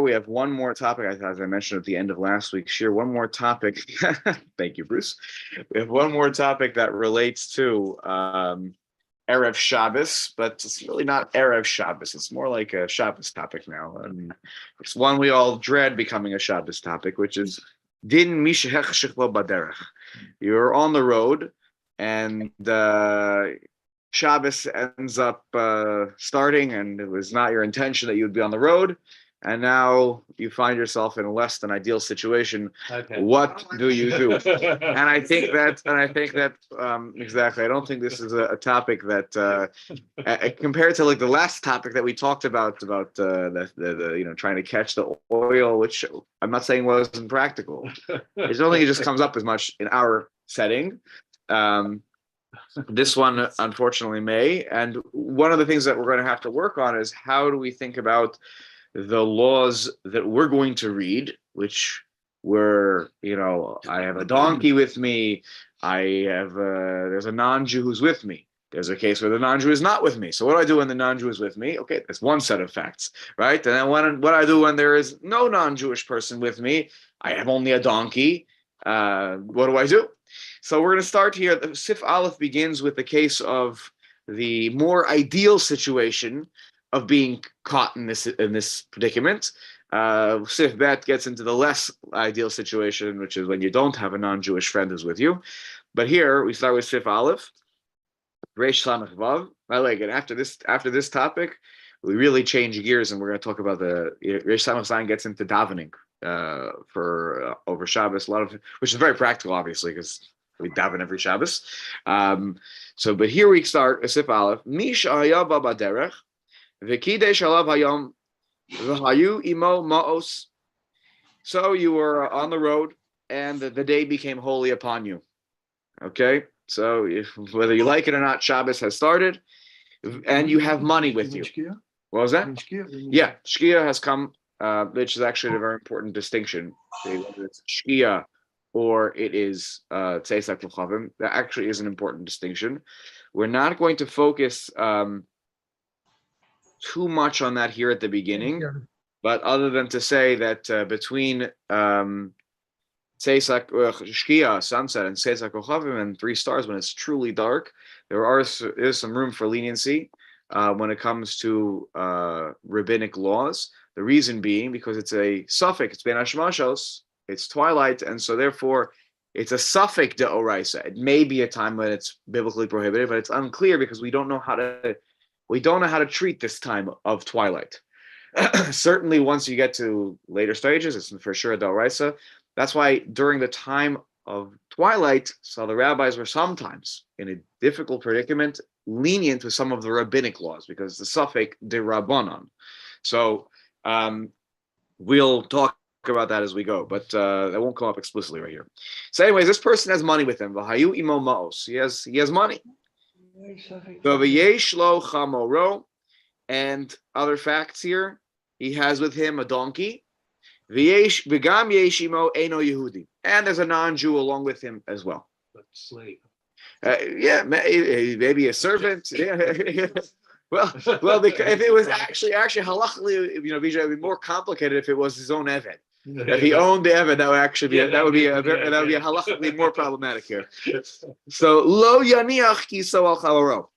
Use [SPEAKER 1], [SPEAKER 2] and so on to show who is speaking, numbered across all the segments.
[SPEAKER 1] we have one more topic, as I mentioned at the end of last week's shir, one more topic. Thank you, Bruce. We have one more topic that relates to Erev Shabbos, but it's really not Erev Shabbos. It's more like a Shabbos topic now. And it's one we all dread becoming a Shabbos topic, which is Din Mishehech Shechlo Baderech. You're on the road, and Shabbos ends up starting, and it was not your intention that you would be on the road, and now you find yourself in a less than ideal situation. Okay. What do you do? and I think that exactly. I don't think this is a topic that compared to like the last topic that we talked about the trying to catch the oil, which I'm not saying wasn't practical. I don't think it just comes up as much in our setting. This one, unfortunately, may. And one of the things that we're going to have to work on is how do we think about the laws that we're going to read, which were, I have a donkey with me. There's a non-Jew who's with me. There's a case where the non-Jew is not with me. So what do I do when the non-Jew is with me? Okay, that's one set of facts, right? And then what I do when there is no non-Jewish person with me, I have only a donkey. What do I do? So we're going to start here. The Sif Aleph begins with the case of the more ideal situation of being caught in this predicament. Sif Bet gets into the less ideal situation, which is when you don't have a non-Jewish friend who's with you. But here we start with Sif Aleph, Reish Samech Vav. And after this topic, we really change gears, and we're going to talk about the Reish Samech Zayin gets into davening for over Shabbos, which is very practical, obviously, because we daven every Shabbos. But here we start Sif Aleph. Mish Ahaya Baderech V'Kidesh Alav Hayom V'Hayu Imo Maos. So you were on the road, and the day became holy upon you. Okay, so whether you like it or not, Shabbos has started, and you have money with you. What was that? Yeah, Shkia has come, which is actually a very important distinction. Whether it's Shkia or it is Tzeisak L'Chavim, that actually is an important distinction. We're not going to focus too much on that here at the beginning, but other than to say that between Tzeisak Shkia, sunset, and Tzeisak L'Chavim, and 3 stars when it's truly dark, there is some room for leniency when it comes to rabbinic laws. The reason being because it's a suffix, it's Ben Hashmashos, it's twilight, and so therefore it's a suffix deoraisa. It may be a time when it's biblically prohibited, but it's unclear because we don't know how to treat this time of twilight. Certainly, once you get to later stages, it's for sure a deoraisa. That's why during the time of twilight, so the rabbis were sometimes in a difficult predicament, lenient with some of the rabbinic laws because the suffix de rabbanon. So we'll talk about that as we go, but that won't come up explicitly right here. So, anyways, this person has money with him. V'hayu imo maos. He has money. V'yesh lo chamoro, and other facts here. He has with him a donkey. V'yesh v'gam yesh imo eno Yehudi, and there's a non-Jew along with him as well.
[SPEAKER 2] Slave.
[SPEAKER 1] Maybe a servant. Yeah. Well, because if it was actually halachically, it would be more complicated if it was his own eved. If he owned the eved, that would be halachically more problematic here. So lo yaniach kiso al chavaro,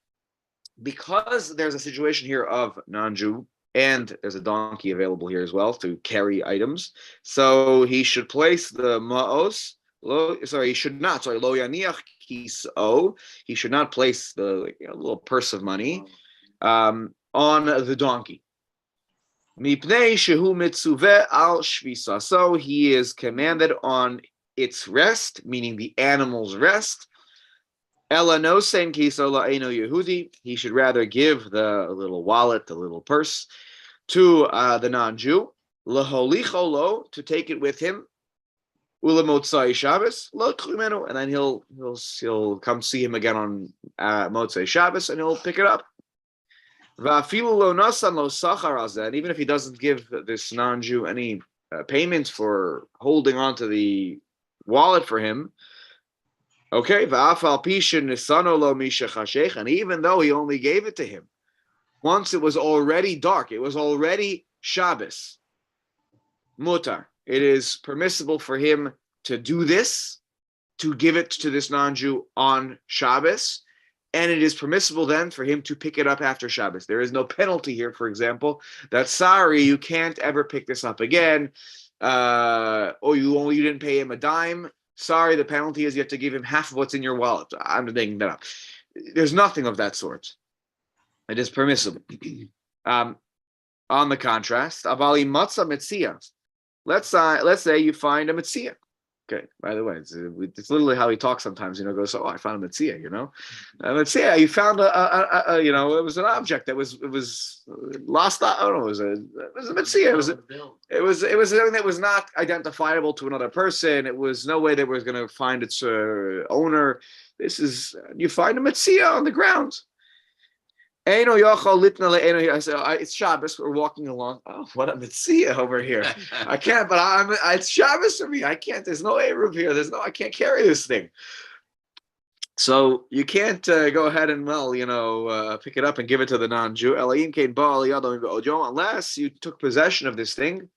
[SPEAKER 1] because there's a situation here of non-Jew and there's a donkey available here as well to carry items. So he should place the maos. He should not. Sorry, lo yaniach kiso. He should not place the little purse of money on the donkey. Mipnei shehu mitzuveh al shvisa. So he is commanded on its rest, meaning the animal's rest. Ela no sein kiso la'eno Yehudi. He should rather give the little wallet, the little purse, to the non-Jew. Laholicho lo, to take it with him. Ulamotzai Shabbos lo tchumenu, and then he'll come see him again on Motzai Shabbos, and he'll pick it up. And even if he doesn't give this non-Jew any payment for holding on to the wallet for him, okay, and even though he only gave it to him once it was already dark, it was already Shabbos, mutar. It is permissible for him to do this, to give it to this non-Jew on Shabbos, and it is permissible then for him to pick it up after Shabbos. There is no penalty here, for example, that sorry, you can't ever pick this up again, or you didn't pay him a dime. Sorry, the penalty is you have to give him half of what's in your wallet. I'm making that up. There's nothing of that sort. It is permissible. On the contrast, avali matzah metzia. Let's say you find a metzia. Okay. By the way, it's literally how he talks sometimes. Goes, I found a metzia. Metzia. You found a it was an object that was lost. I don't know. It was a metzia. It was something that was not identifiable to another person. It was no way that was going to find its owner. You find a metzia on the ground. I said, it's Shabbos. We're walking along. Oh, what a metzia over here! I can't, but it's Shabbos for me. I can't. There's no Eruv here. I can't carry this thing. So you can't go ahead and pick it up and give it to the non-Jew unless you took possession of this thing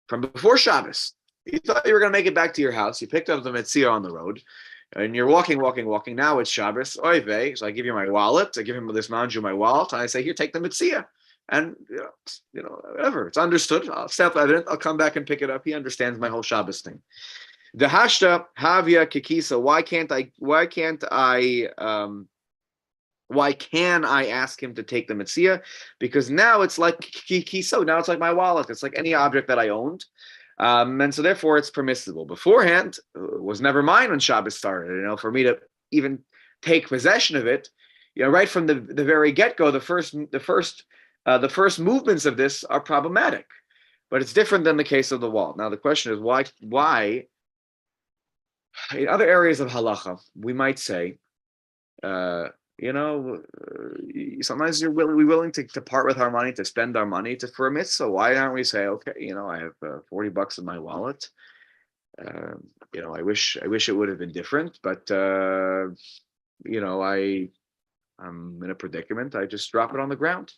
[SPEAKER 1] from before Shabbos. You thought you were going to make it back to your house. You picked up the metzia on the road. And you're walking. Now it's Shabbos. Oy vey. So I give you my wallet. I give him this non-Jew my wallet. And I say, here, take the mitzvah. And, whatever. It's understood. I'll self-evident. I'll come back and pick it up. He understands my whole Shabbos thing. The hashta havia kikisa. Why can I ask him to take the mitzvah? Because now it's like kikiso. Now it's like my wallet. It's like any object that I owned. And so therefore it's permissible. Beforehand, it was never mine when Shabbos started, for me to even take possession of it, right from the very get-go, the first movements of this are problematic, but it's different than the case of the wall. Now the question is why in other areas of halacha, we might say, sometimes we're willing to part with our money, to spend our money for a mitzvah. Why aren't we say, okay, I have $40 in my wallet. I wish it would have been different, but I'm in a predicament. I just drop it on the ground.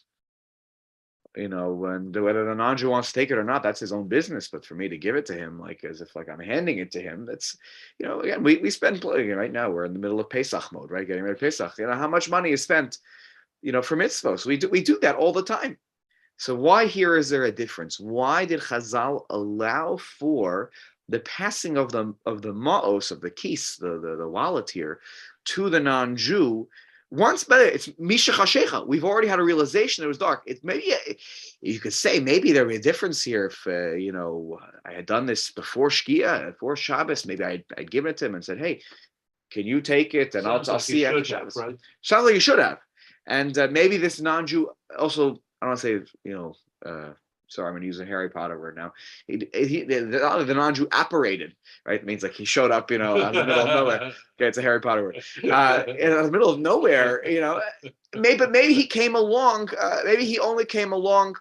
[SPEAKER 1] And whether the non-Jew wants to take it or not, that's his own business. But for me to give it to him, as if I'm handing it to him, that's, again, we spend right now. We're in the middle of Pesach mode, right? Getting ready for Pesach. How much money is spent, for mitzvahs? We do that all the time. So why here is there a difference? Why did Chazal allow for the passing of the ma'os, of the kis, the wallet here, to the non-Jew? Once better, it's Misha Chashecha. We've already had a realization it was dark. Maybe you could say maybe there would be a difference here if I had done this before Shkia, before Shabbos. Maybe I'd given it to him and said, "Hey, can you take it?" And I'll see you after Shabbos. Right? Sounds like you should have. And maybe this non-Jew also. I don't want to say sorry, I'm going to use a Harry Potter word now. The non-Jew apparated, right? It means like he showed up, out of the middle of nowhere. Okay, it's a Harry Potter word. In the middle of nowhere, maybe he came along. Maybe he only came along.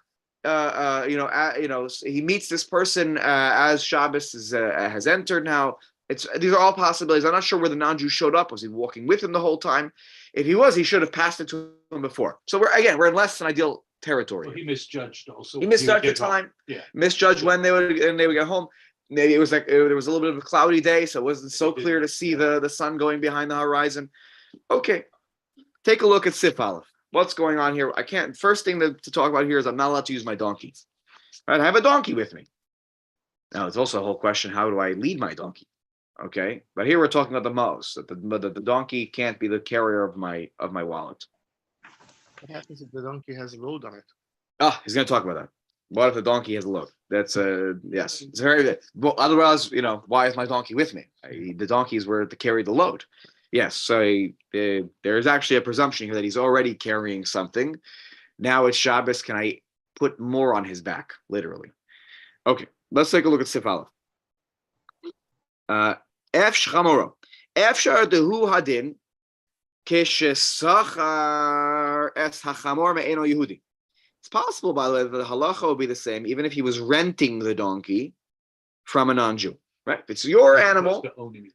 [SPEAKER 1] He meets this person as Shabbos has entered. Now, these are all possibilities. I'm not sure where the non-Jew showed up. Was he walking with him the whole time? If he was, he should have passed it to him before. So we're in less than ideal territory.
[SPEAKER 2] Well, he misjudged also.
[SPEAKER 1] He misjudged the time. Yeah. Misjudged when they would get home. Maybe it was like there was a little bit of a cloudy day, so it wasn't so clear to see the sun going behind the horizon. Okay, take a look at Sif Aleph. What's going on here? First thing to talk about here is I'm not allowed to use my donkey. Right? I have a donkey with me. Now it's also a whole question: how do I lead my donkey? Okay, but here we're talking about the mos. That the donkey can't be the carrier of my wallet.
[SPEAKER 3] What happens if the donkey has a load on it?
[SPEAKER 1] He's going to talk about that. What if the donkey has a load? That's yes. It's very. Well, otherwise, why is my donkey with me? The donkeys were to carry the load. Yes. So there is actually a presumption here that he's already carrying something. Now it's Shabbos. Can I put more on his back? Literally. Okay. Let's take a look at Sif Aleph. F Shchamoro. F Shar Dehu Hadin. It's possible, by the way, that the halacha will be the same, even if he was renting the donkey from a non-Jew. Right? If it's your animal,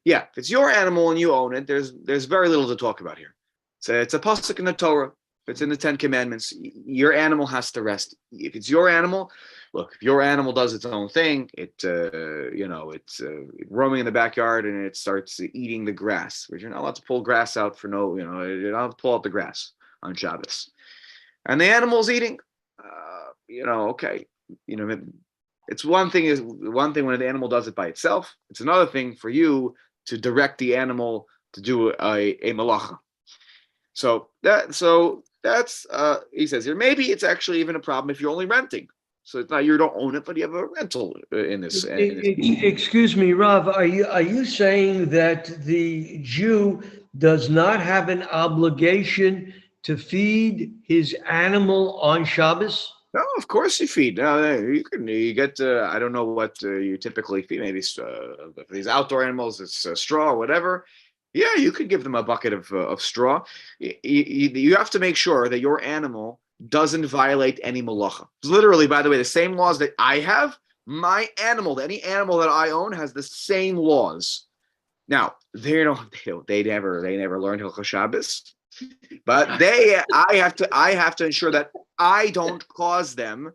[SPEAKER 1] if it's your animal and you own it, there's very little to talk about here. So it's a pasuk in the Torah. If it's in the Ten Commandments, your animal has to rest. If it's your animal, look, if your animal does its own thing, it's roaming in the backyard and it starts eating the grass, which you're not allowed to pull grass out for no, you're not allowed to pull out the grass on Shabbos. And the animal's eating, okay, it's one thing when the animal does it by itself. It's another thing for you to direct the animal to do a malacha. So that's he says here. Maybe it's actually even a problem if you're only renting. So it's not you don't own it, but you have a rental in this.
[SPEAKER 2] Excuse me, Rav. Are you saying that the Jew does not have an obligation to feed his animal on Shabbos?
[SPEAKER 1] No, of course you feed. No, you get. I don't know what you typically feed. Maybe these outdoor animals, it's straw or whatever. Yeah, you could give them a bucket of straw. You have to make sure that your animal doesn't violate any malacha. Literally, by the way, the same laws that I have, my animal, any animal that I own has the same laws. Now, they never learned Hilchot Shabbos, but I have to ensure that I don't cause them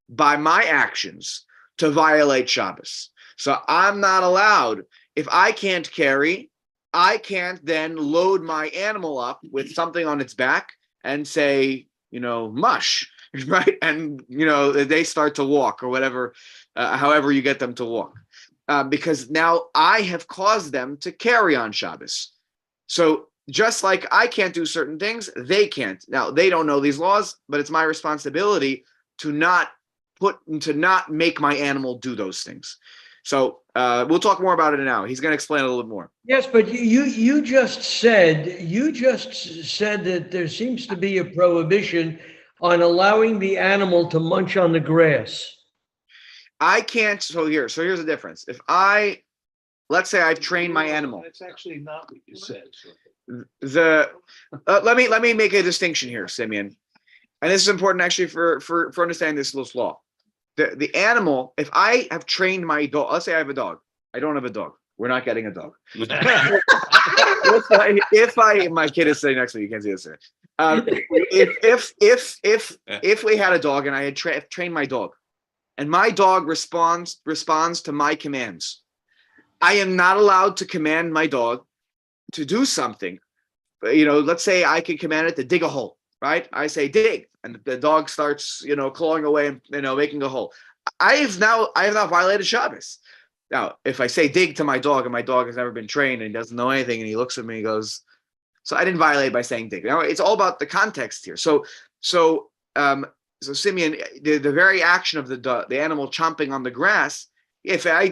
[SPEAKER 1] by my actions to violate Shabbos. So I'm not allowed. If I can't carry, I can't then load my animal up with something on its back and say, mush, right? And, they start to walk or whatever, however you get them to walk. Because now I have caused them to carry on Shabbos. So just like I can't do certain things, they can't. Now, they don't know these laws, but it's my responsibility to not make my animal do those things. So we'll talk more about it now. He's going to explain a little bit more.
[SPEAKER 2] Yes, but you just said that there seems to be a prohibition on allowing the animal to munch on the grass.
[SPEAKER 1] I can't. So here's the difference. Let's say I've trained my animal.
[SPEAKER 4] That's actually not what you said.
[SPEAKER 1] Let me make a distinction here, Simeon, and this is important actually for understanding this little law. The animal, if I have trained my dog, let's say I have a dog. I don't have a dog. We're not getting a dog. My kid is sitting next to me, you can't see this. If we had a dog and I had trained my dog, and my dog responds to my commands, I am not allowed to command my dog to do something. Let's say I can command it to dig a hole, right? I say dig, and the dog starts, clawing away and making a hole. I have now violated Shabbos. Now, if I say dig to my dog and my dog has never been trained and he doesn't know anything, and he looks at me and goes, so I didn't violate by saying dig. Now it's all about the context here. So Simeon, the very action of the animal chomping on the grass, if I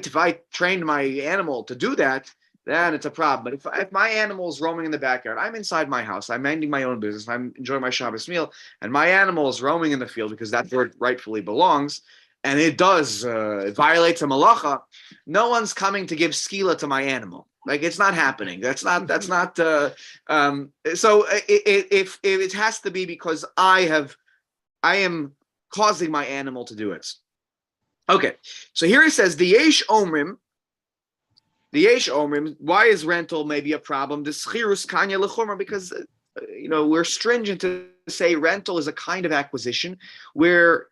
[SPEAKER 1] trained my animal to do that, then it's a problem. But if my animal is roaming in the backyard, I'm inside my house, I'm minding my own business, I'm enjoying my Shabbos meal, and my animal is roaming in the field because that's where it rightfully belongs, and it violates a malacha, no one's coming to give skila to my animal. Like, it's not happening. That's not. So if it has to be because I am causing my animal to do it. Okay, so here he says the yesh omrim. Why is rental maybe a problem? The schirus kanya lechumra, because we're stringent to say rental is a kind of acquisition where.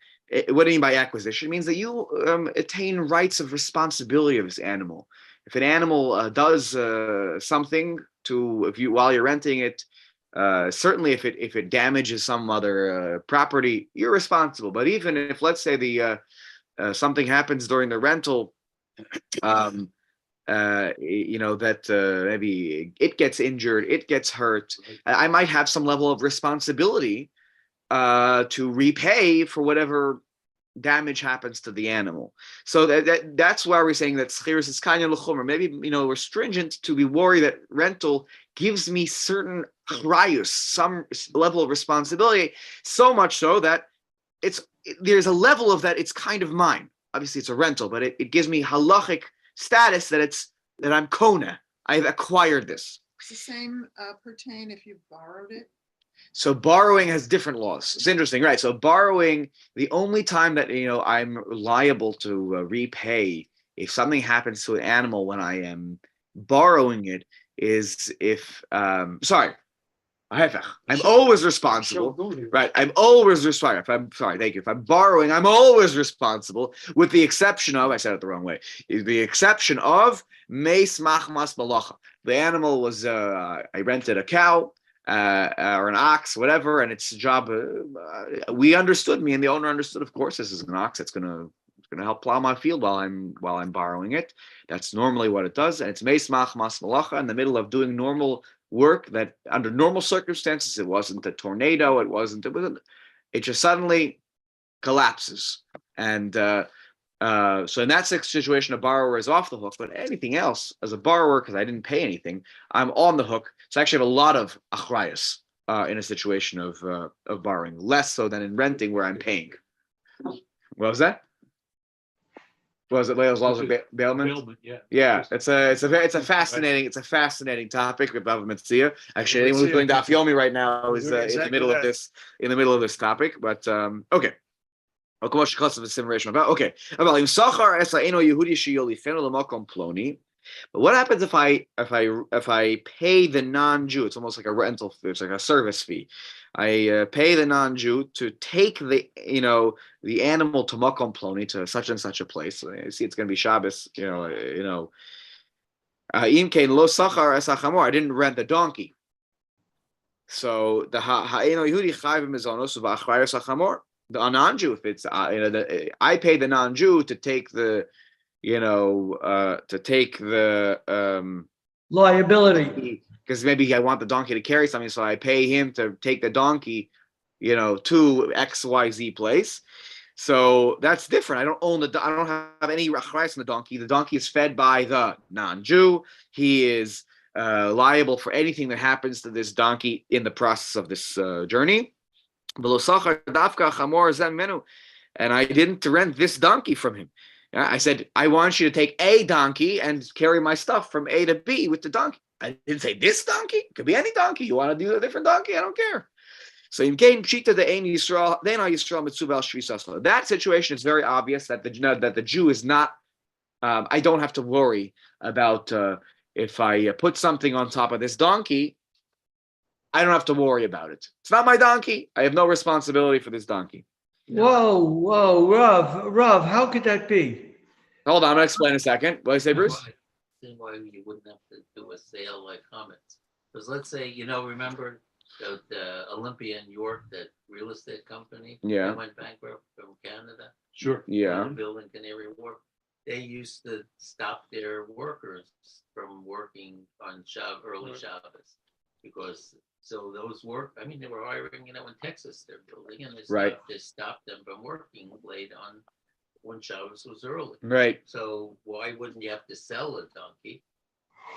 [SPEAKER 1] What do you mean by acquisition? It means that you attain rights of responsibility of this animal. If an animal does something while you're renting it, certainly if it damages some other property, you're responsible. But even if, let's say, something happens during the rental, maybe it gets injured, it gets hurt, I might have some level of responsibility to repay for whatever damage happens to the animal. So that's why we're saying that schirus is kanya l'chomer. Maybe we're stringent to be worried that rental gives me certain chrayus, some level of responsibility, so much so that there's a level of that it's kind of mine. Obviously, it's a rental, but it gives me halachic status that I'm kona. I've acquired this.
[SPEAKER 5] Does the same pertain if you borrowed it?
[SPEAKER 1] So borrowing has different laws. It's interesting, right? So borrowing, the only time that I'm liable to repay if something happens to an animal when I am borrowing it is if I'm always responsible. Right. I'm always responsible. If I'm sorry, thank you. If I'm borrowing, I'm always responsible, with the exception of, I said it the wrong way, the exception of meis machmas malacha. The animal was, I rented a cow or an ox, whatever, and its job, we understood, me and the owner understood, of course, this is an ox that's going to help plow my field while I'm borrowing it. That's normally what it does. And it's meis machmas malacha, in the middle of doing normal work that under normal circumstances, it wasn't a tornado, it just suddenly collapses. And so in that situation, a borrower is off the hook, but anything else, as a borrower, because I didn't pay anything, I'm on the hook. So I actually have a lot of achrayas in a situation of borrowing, less so than in renting where I'm paying. What was that? Was it Leo's laws of bailment? Yeah, it's a fascinating topic with Bava Metzia. Actually, anyone who's doing Daf Yomi right now is in the middle of this topic. But okay. Okay. But what happens if I pay the non-Jew? It's almost like a rental fee. It's like a service fee. I pay the non-Jew to take the animal to Makom Ploni, to such and such a place. I see it's going to be Shabbos. I didn't rent the donkey. So the the non-Jew, if it's I pay the non-Jew to take the
[SPEAKER 2] Liability.
[SPEAKER 1] Because maybe I want the donkey to carry something, so I pay him to take the donkey, to XYZ place. So that's different. I don't have any rachrais on the donkey. The donkey is fed by the non-Jew. He is liable for anything that happens to this donkey in the process of this journey. And I didn't rent this donkey from him. I said, I want you to take a donkey and carry my stuff from A to B with the donkey. I didn't say this donkey. It could be any donkey. You want to do a different donkey? I don't care. So in that situation, it's very obvious that the Jew is not. I don't have to worry about if I put something on top of this donkey. I don't have to worry about it. It's not my donkey. I have no responsibility for this donkey.
[SPEAKER 2] Whoa, Rav, how could that be?
[SPEAKER 1] Hold on, I'm going to explain in a second. What did I say, Bruce?
[SPEAKER 4] Same way you wouldn't have to do a sale like Comets. Because let's say, remember the Olympia in York, that real estate company?
[SPEAKER 1] Yeah.
[SPEAKER 4] That went bankrupt from Canada?
[SPEAKER 3] Sure.
[SPEAKER 1] Yeah.
[SPEAKER 4] The building Canary Wharf. They used to stop their workers from working on early Shabbos. Because so those they were hiring, in Texas, they're building, and they stopped them from working late on when Shabbos was early.
[SPEAKER 1] Right.
[SPEAKER 4] So why wouldn't you have to sell a donkey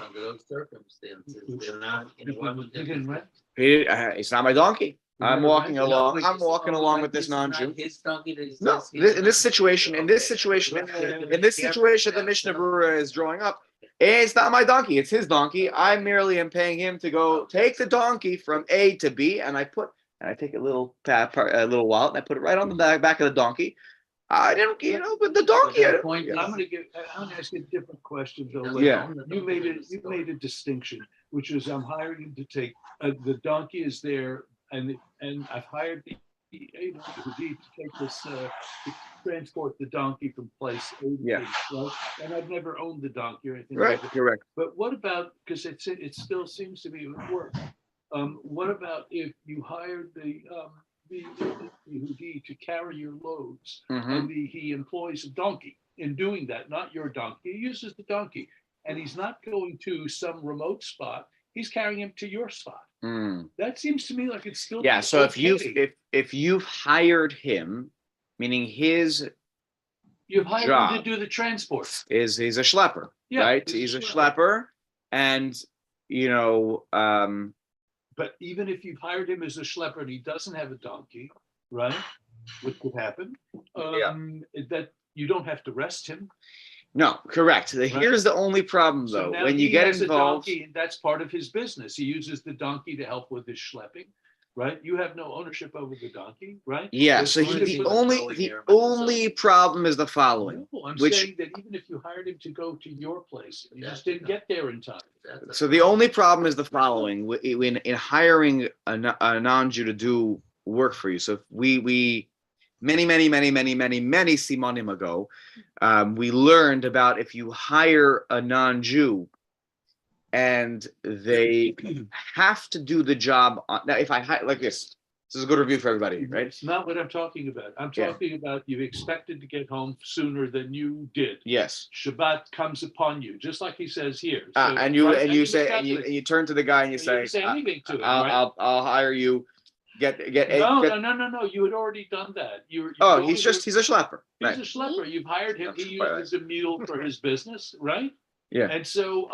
[SPEAKER 4] under those circumstances? They're not, why would they do that?
[SPEAKER 1] It's not my donkey. I'm walking along with this non-Jew.
[SPEAKER 4] His donkey.
[SPEAKER 1] No, in this situation, the Mishnah Berurah is drawing up. It's not my donkey; it's his donkey. I merely am paying him to go take the donkey from A to B, and I take a little wallet and I put it right on the back of the donkey. I didn't, but the donkey.
[SPEAKER 6] I'm going to ask you a different question, though.
[SPEAKER 1] Yeah.
[SPEAKER 6] You made a distinction, which is I'm hiring him to take the donkey is there, and I've hired the agent to take this to transport the donkey from place A to B, right? And I've never owned the donkey or anything.
[SPEAKER 1] Right, correct.
[SPEAKER 6] But what about, because it still seems to be work. What about if you hired the Yehudi to carry your loads, and he employs a donkey in doing that, not your donkey. He uses the donkey, and he's not going to some remote spot. He's carrying him to your spot. That seems to me like it's still
[SPEAKER 1] So
[SPEAKER 6] okay.
[SPEAKER 1] if you've hired him, meaning
[SPEAKER 6] you've hired him to do the transport,
[SPEAKER 1] he's a schlepper, right? He's a schlepper, and
[SPEAKER 6] But even if you've hired him as a schlepper and he doesn't have a donkey, right? What could happen? That you don't have to arrest him.
[SPEAKER 1] No, correct. Here's the only problem, though.
[SPEAKER 6] So
[SPEAKER 1] when you get involved,
[SPEAKER 6] donkey, that's part of his business. He uses the donkey to help with his schlepping, right? You have no ownership over the donkey, right?
[SPEAKER 1] Yeah. So the only problem is the following.
[SPEAKER 6] No, I'm saying that even if you hired him to go to your place, you just didn't get there in time.
[SPEAKER 4] That's a
[SPEAKER 1] So the
[SPEAKER 4] problem.
[SPEAKER 1] only problem is the following: in hiring a non-Jew to do work for you. So if we many simanim ago, we learned about if you hire a non-Jew and they have to do the job now. If I hire like this is a good review for everybody, right?
[SPEAKER 6] It's not what I'm talking about. I'm
[SPEAKER 1] Yeah.
[SPEAKER 6] talking about you expected to get home sooner than you did.
[SPEAKER 1] Yes.
[SPEAKER 6] Shabbat comes upon you, just like he says here.
[SPEAKER 1] And you
[SPEAKER 6] right?
[SPEAKER 1] and you
[SPEAKER 6] discuss
[SPEAKER 1] say and
[SPEAKER 6] it.
[SPEAKER 1] you turn to the guy and you
[SPEAKER 6] You
[SPEAKER 1] say,
[SPEAKER 6] didn't say anything to him,
[SPEAKER 1] I'll,
[SPEAKER 6] right?
[SPEAKER 1] I'll hire you. Get
[SPEAKER 6] No. You had already done that. You're
[SPEAKER 1] Oh,
[SPEAKER 6] going
[SPEAKER 1] he's a schlepper.
[SPEAKER 6] He's
[SPEAKER 1] Right.
[SPEAKER 6] a schlepper. You've hired him. He
[SPEAKER 1] Right.
[SPEAKER 6] uses a mule for his business, right?
[SPEAKER 1] Yeah.
[SPEAKER 6] And so,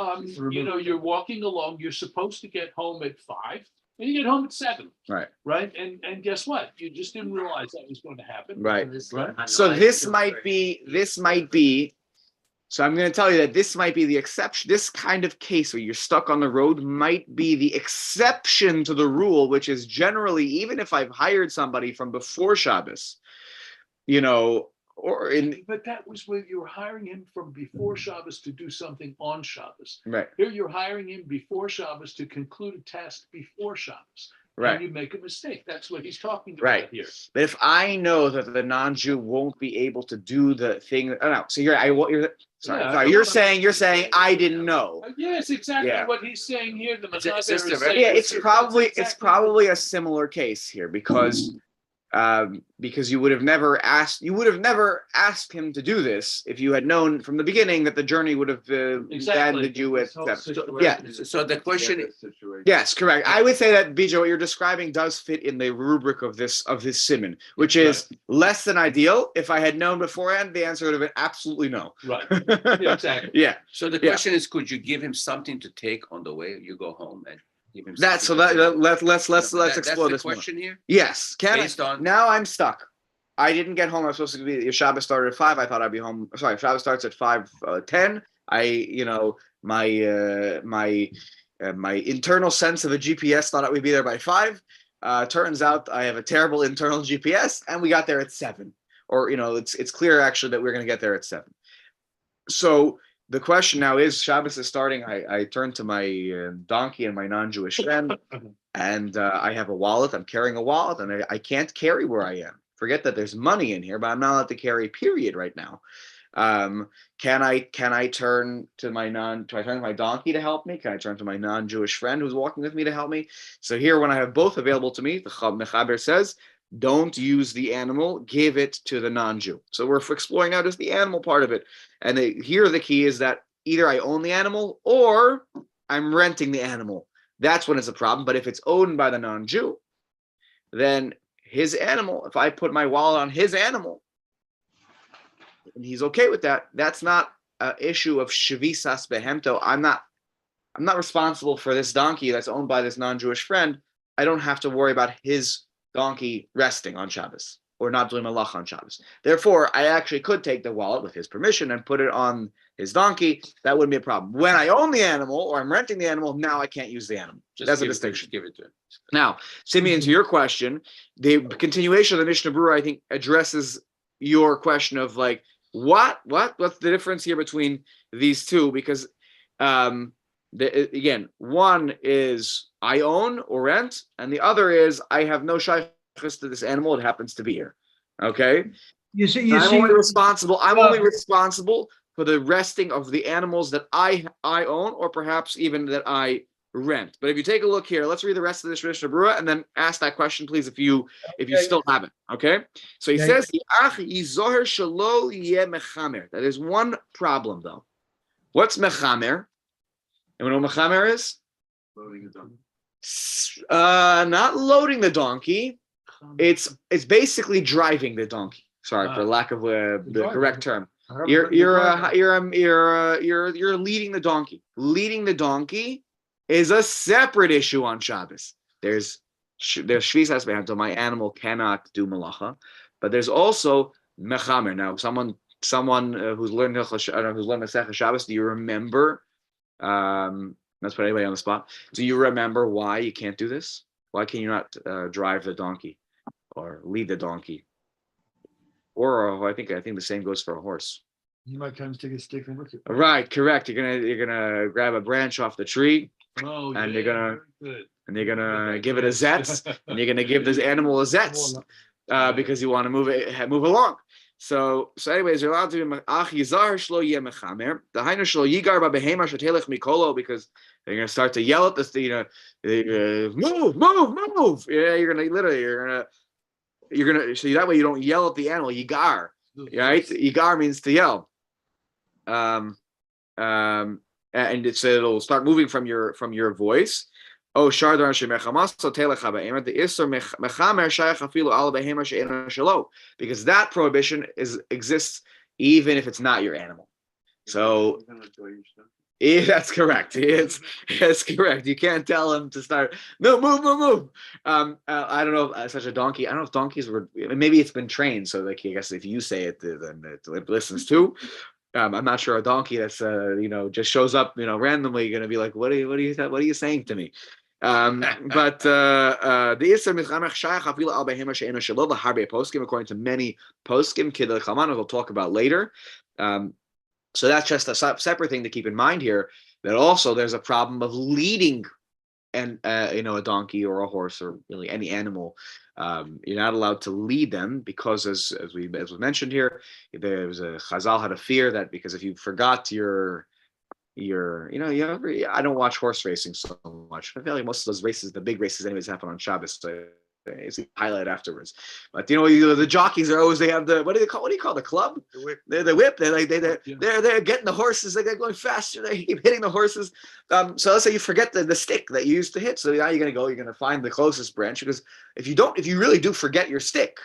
[SPEAKER 6] you're walking along. You're supposed to get home at 5, and you get home at 7.
[SPEAKER 1] Right.
[SPEAKER 6] Right. And guess what? You just didn't realize that was going to happen.
[SPEAKER 1] Right.
[SPEAKER 4] And this-
[SPEAKER 6] Right.
[SPEAKER 4] I know,
[SPEAKER 1] So
[SPEAKER 4] I
[SPEAKER 1] this
[SPEAKER 4] do
[SPEAKER 1] might
[SPEAKER 4] agree.
[SPEAKER 1] be. So I'm going to tell you that this might be the exception. This kind of case where you're stuck on the road might be the exception to the rule, which is generally, even if I've hired somebody from before Shabbos, or in
[SPEAKER 6] But that was when you were hiring him from before Shabbos to do something on Shabbos.
[SPEAKER 1] right,
[SPEAKER 6] Here you're hiring him before Shabbos to conclude a task before Shabbos.
[SPEAKER 1] right.
[SPEAKER 6] And you make a mistake. That's what he's talking about
[SPEAKER 1] Right.
[SPEAKER 6] here.
[SPEAKER 1] But if I know that the non-Jew won't be able to do the thing, oh no. So you're sorry.
[SPEAKER 6] Yeah, I
[SPEAKER 1] sorry.
[SPEAKER 6] don't
[SPEAKER 1] You're
[SPEAKER 6] know.
[SPEAKER 1] saying I didn't know.
[SPEAKER 6] Yes, exactly
[SPEAKER 1] Yeah.
[SPEAKER 6] what he's saying here. The
[SPEAKER 7] It's a
[SPEAKER 6] Mechaber
[SPEAKER 7] system,
[SPEAKER 6] is
[SPEAKER 7] right?
[SPEAKER 6] saying
[SPEAKER 1] Yeah, it's
[SPEAKER 6] that's
[SPEAKER 1] probably
[SPEAKER 6] exactly
[SPEAKER 1] a similar case here because you would have never asked him to do this if you had known from the beginning that the journey would have landed you at yeah.
[SPEAKER 7] So the question,
[SPEAKER 1] Yes, correct. I would say that Bija, what you're describing does fit in the rubric of this simon, which is less than ideal. If I had known beforehand, the answer would have been absolutely no.
[SPEAKER 6] Right. Yeah, exactly.
[SPEAKER 1] Yeah.
[SPEAKER 7] so the
[SPEAKER 1] Yeah.
[SPEAKER 7] question is, could you give him something to take on the way you go home and give him?
[SPEAKER 1] Let's explore
[SPEAKER 7] the
[SPEAKER 1] this more.
[SPEAKER 7] question here.
[SPEAKER 1] Yes,
[SPEAKER 7] Based on-
[SPEAKER 1] now I'm stuck. I didn't get home. I was supposed to be. Your Shabbos started at 5. I thought I'd be home. Sorry, Shabbos starts at 5:10. My internal sense of a GPS thought I would be there by 5. Turns out I have a terrible internal GPS, and we got there at 7. Or it's clear actually that we're going to get there at 7. So the question now is, Shabbos is starting. I turn to my donkey and my non-Jewish friend, and I have a wallet. I'm carrying a wallet, and I can't carry where I am. Forget that there's money in here, but I'm not allowed to carry. Period. Right now, can I turn to my donkey to help me? Can I turn to my non-Jewish friend who's walking with me to help me? So here, when I have both available to me, the Mechaber says, don't use the animal, give it to the non-Jew. So we're exploring now just the animal part of it. And here the key is that either I own the animal or I'm renting the animal. That's when it's a problem. But if it's owned by the non-Jew, then his animal, if I put my wallet on his animal, and he's okay with that, that's not an issue of shavisas behemto. I'm not responsible for this donkey that's owned by this non-Jewish friend. I don't have to worry about his donkey resting on Shabbos or not doing malach on Shabbos. Therefore, I actually could take the wallet with his permission and put it on his donkey. That wouldn't be a problem. When I own the animal or I'm renting the animal, now I can't use the animal. That's a distinction.
[SPEAKER 7] Give it to him.
[SPEAKER 1] Now, Simeon, to your question, the continuation of the Mishnah Berurah, I think, addresses your question of like, what's the difference here between these two? Because again, one is I own or rent, and the other is I have no shaykhus to this animal. It happens to be here. Okay. I'm only responsible for the resting of the animals that I own, or perhaps even that I rent. But if you take a look here, let's read the rest of this Mishnah Berurah and then ask that question, please, if you still have it. Okay. So he says, that is one problem though. What's mechamer? And we know what mechamer is? Not loading the donkey. It's basically driving the donkey. Sorry for lack of the correct term. You're leading the donkey. Leading the donkey is a separate issue on Shabbos. There's shvisas behanto. My animal cannot do malacha, but there's also mechamer. Now, someone who's learned Masechah Shabbos, do you remember? Let's put anybody on the spot. Do you remember why you can't do this? Why can you not drive the donkey or lead the donkey? Or I think the same goes for a horse.
[SPEAKER 3] You might come take a stick and look at.
[SPEAKER 1] Right, correct. You're gonna grab a branch off the tree,
[SPEAKER 6] Oh,
[SPEAKER 1] And
[SPEAKER 6] yeah,
[SPEAKER 1] you're gonna-
[SPEAKER 6] very good.
[SPEAKER 1] and you're gonna give it a zetz, and you're gonna give this animal a zetz, because you want to move along. So anyways, you're allowed to be ach yizar shlo yeh mechamer. The hainu shlo yigar ba behema shetelech mikolo, because they're gonna start to yell at this, move. Yeah, you're gonna so that way you don't yell at the animal. Yigar, right? Yigar means to yell. And it'll start moving from your voice. Oh, shardar shemechamaso telecha be'emer the isur mechamer shayach afilu al behemer she'ena shelo, because that prohibition exists even if it's not your animal. So that's correct. It's correct. You can't tell him to start. No, move. I don't know if such a donkey. I don't know if donkeys were. Maybe it's been trained, so like I guess if you say it, then it listens too. I'm not sure a donkey that's just shows up randomly going to be like, what are you saying to me? But the Isser Milchamech Shayach Afilu Al Behema She'ena Shelo Harbe Poskim, according to many poskim, Kidei Chaman, we'll talk about later. So that's just a separate thing to keep in mind here. That also there's a problem of leading, and a donkey or a horse or really any animal. You're not allowed to lead them because, as was mentioned here, there was a Chazal had a fear that because if you forgot I don't watch horse racing so much. I feel like most of those races, the big races, anyways, happen on Shabbos. So it's a highlight afterwards. But the jockeys are always, they have what do you call the club?
[SPEAKER 3] The whip.
[SPEAKER 1] The whip. They're getting the horses. They're going faster. They keep hitting the horses. So let's say you forget the stick that you used to hit. So now you're going to find the closest branch, because if you really do forget your stick,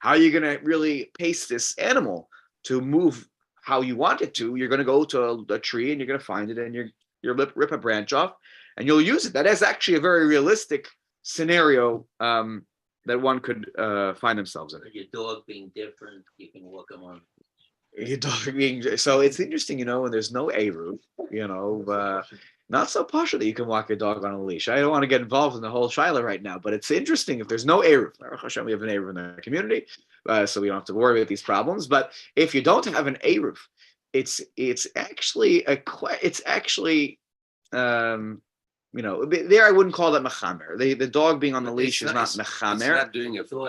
[SPEAKER 1] how are you going to really pace this animal to move how you want it to? You're going to go to a tree and you're going to find it, and you're rip a branch off and you'll use it. That is actually a very realistic scenario that one could find themselves in.
[SPEAKER 4] Your dog being different, you can walk them on.
[SPEAKER 1] Your dog being, so it's interesting, when there's no Eruv, not so partial that you can walk your dog on a leash. I don't want to get involved in the whole Shiloh right now, but it's interesting if there's no Eruv. Baruch Hashem, we have an Eruv in the community, so we don't have to worry about these problems. But if you don't have an Eruv, it's actually there I wouldn't call that mechamer. The dog being on the leash is not mechamer.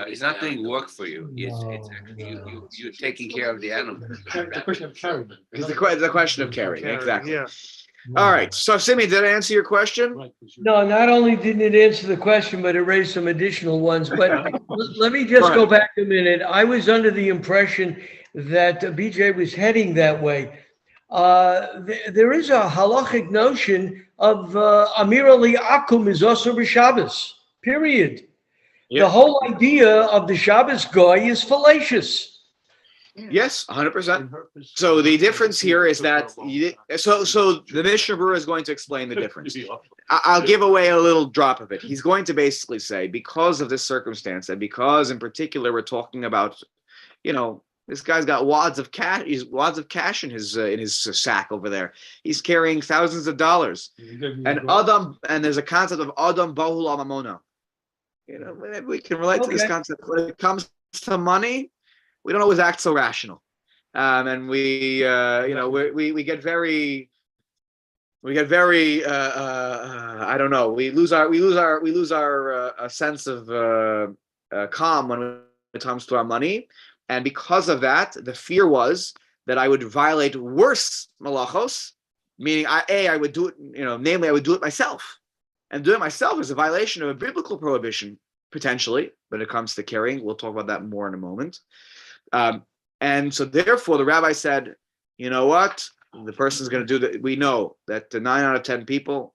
[SPEAKER 7] It's not doing work for you. You're taking care of the animal.
[SPEAKER 3] The question of carrying.
[SPEAKER 1] It's the question of carrying, exactly.
[SPEAKER 3] Yeah.
[SPEAKER 1] All right. So, Simi, did I answer your question?
[SPEAKER 6] Right, 'cause you're-
[SPEAKER 2] No, not only didn't it answer the question, but it raised some additional ones. But let me just go back a minute. I was under the impression that BJ was heading that way. There is a halachic notion of Amir Ali Akum is also b'Shabbos, period.
[SPEAKER 1] Yeah.
[SPEAKER 2] The whole idea of the Shabbos guy is fallacious.
[SPEAKER 1] Yes, 100%.
[SPEAKER 6] in her position-
[SPEAKER 1] So the difference here is that so the Mishnah Berurah is going to explain the difference. I'll give away a little drop of it. He's going to basically say, because of this circumstance, and because in particular we're talking about, this guy's got wads of cash in his sack over there. He's carrying thousands of dollars. And there's a concept of Adam Bahul Amamona. Maybe we can relate to this concept. When it comes to money, we don't always act so rational, and we get very I don't know. We lose our sense of calm when it comes to our money, and because of that, the fear was that I would violate worse malachos, meaning I would do it. Namely, I would do it myself, and doing it myself is a violation of a biblical prohibition potentially. When it comes to carrying, we'll talk about that more in a moment. And so therefore the rabbi said, you know what? The person's going to do that. We know that the 9 out of 10 people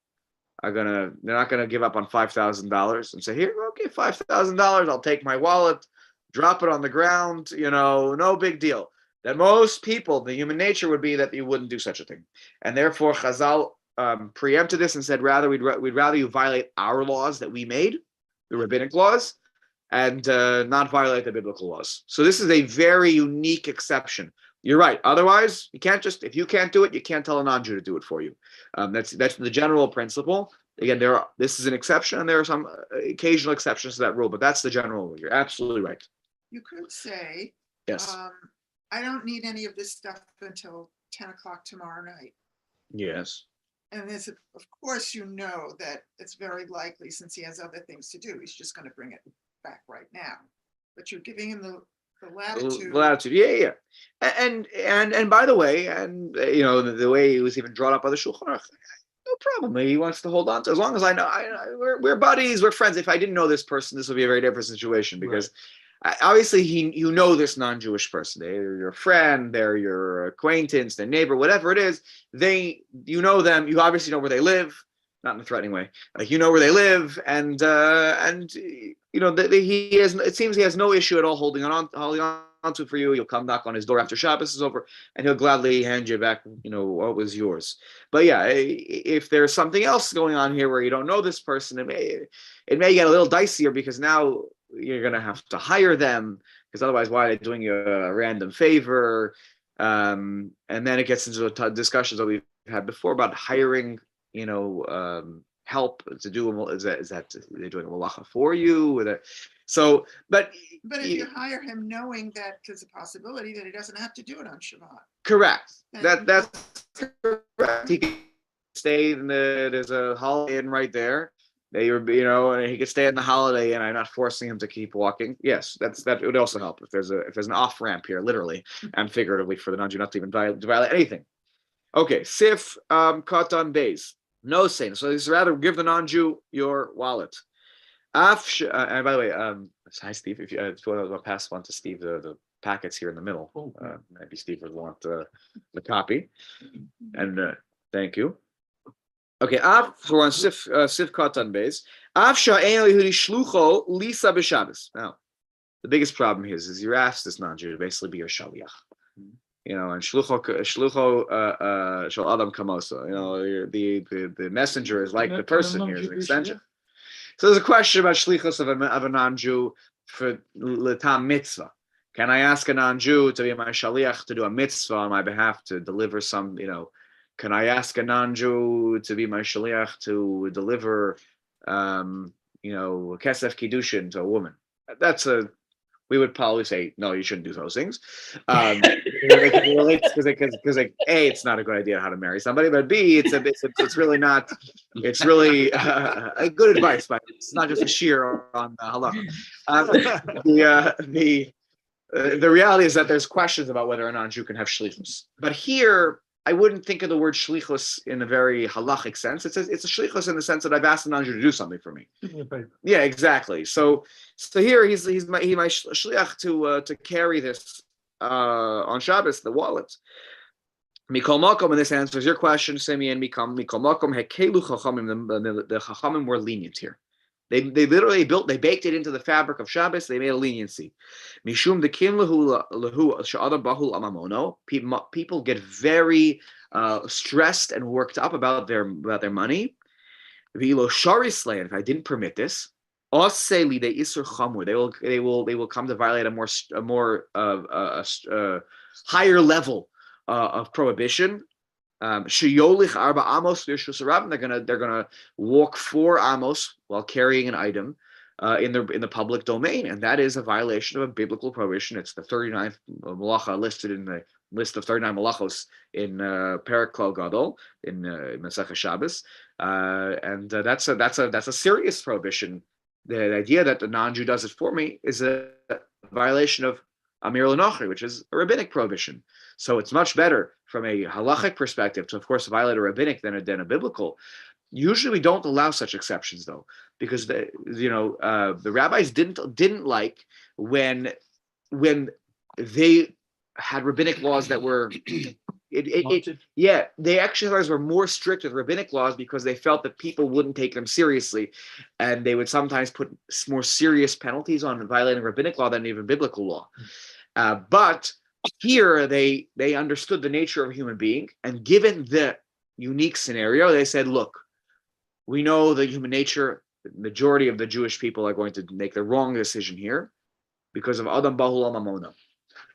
[SPEAKER 1] they're not going to give up on $5,000 and say, here, okay, $5,000. I'll take my wallet, drop it on the ground, no big deal. That most people, the human nature would be that you wouldn't do such a thing. And therefore Chazal preempted this and said, we'd rather you violate our laws that we made, the rabbinic laws, and not violate the biblical laws. So this is a very unique exception. You're right. Otherwise, you can't if you can't do it, you can't tell a non-Jew to do it for you. That's the general principle. Again, this is an exception, and there are some occasional exceptions to that rule, but that's the general rule. You're absolutely right.
[SPEAKER 5] You could say,
[SPEAKER 1] Yes.
[SPEAKER 5] I don't need any of this stuff until 10 o'clock tomorrow night.
[SPEAKER 1] Yes.
[SPEAKER 5] And this, of course, you know that it's very likely, since he has other things to do, he's just going to bring it back right now. But you're giving him the latitude.
[SPEAKER 1] Latitude, yeah. And by the way, and the way it was even drawn up by the Shulchan Aruch, no problem. He wants to hold on to, as long as I know, we're buddies, we're friends. If I didn't know this person, this would be a very different situation, because obviously this non-Jewish person. They're your friend, they're your acquaintance, their neighbor, whatever it is. You know them. You obviously know where they live, not in a threatening way. Like, you know where they live, and he has. It seems he has no issue at all holding on to for you. You'll come knock on his door after Shabbos is over, and he'll gladly hand you back, what was yours. But yeah, if there's something else going on here where you don't know this person, it may get a little dicier, because now you're going to have to hire them, because otherwise, why are they doing you a random favor? And then it gets into discussions that we've had before about hiring, help to do. Is that they're doing a malacha for you? So, but
[SPEAKER 5] if you hire him knowing that there's a possibility that he doesn't have to do it on Shabbat.
[SPEAKER 1] Correct. That's correct. He can stay there's a Holiday Inn right there. And he could stay in the Holiday Inn. I'm not forcing him to keep walking. Yes, that would also help if there's an off ramp here, literally and figuratively, for the non-Jew not to even violate anything. Okay, Sif Katan Beis. No saying. So this is rather give the non-Jew your wallet. And by the way, hi Steve. If you want to pass one to Steve, the packets here in the middle. Maybe Steve would want the copy. And thank you. Okay, we're on Sif Katan Beis. Shlucho Lisa b'Shabbos. Now, the biggest problem here is you're asked this non-Jew to basically be your shaliach. And shlucho shal adam kamosa. The messenger is like the person here, is an extension. So there's a question about shlichus of a non-Jew for l'tam mitzvah. Can I ask a non-Jew to be my shaliach to do a mitzvah on my behalf, to deliver some, Can I ask a non-Jew to be my shaliach to deliver, kesef kiddushin to a woman? We would probably say, no, you shouldn't do those things. Because A, it's not a good idea how to marry somebody, but B, it's really not. It's really a good advice, but it's not just a sheer on halakha. The reality is that there's questions about whether a non-Jew can have shlichus. But here, I wouldn't think of the word shlichus in a very halachic sense. It's a shlichus in the sense that I've asked a non-Jew to do something for me. Yeah, exactly. So here he's my shliach to carry this on Shabbos, the wallet. Mikol makom, and this answers your question, Simeon. Mikol makom hekelu chachamim. The chachamim were lenient here. They literally baked it into the fabric of Shabbos. They made a leniency. Mishum dekim lahu she'adam bahul amamono. People get very stressed and worked up about their money. V'ilo sharisle, and if I didn't permit this, oseli de isur chamur. They will come to violate a more higher level of prohibition. Sheyolich arba amos v'shusarabim. They're gonna walk 4 amos while carrying an item in the public domain, and that is a violation of a biblical prohibition. It's the 39th malacha listed in the list of 39 malachos in Perek Klal Gadol in Masechah Shabbos, and that's a serious prohibition. The idea that the non-Jew does it for me is a violation of Amir L'Nochri, which is a rabbinic prohibition. So it's much better from a halachic perspective to, of course, violate a rabbinic than a biblical. Usually, we don't allow such exceptions, though, because the rabbis didn't like when they had rabbinic laws that were. They actually were more strict with rabbinic laws because they felt that people wouldn't take them seriously, and they would sometimes put more serious penalties on violating rabbinic law than even biblical law. But here they understood the nature of a human being, and given the unique scenario, they said, look, we know the human nature, the majority of the Jewish people are going to make the wrong decision here because of Adam Bahul Mamona.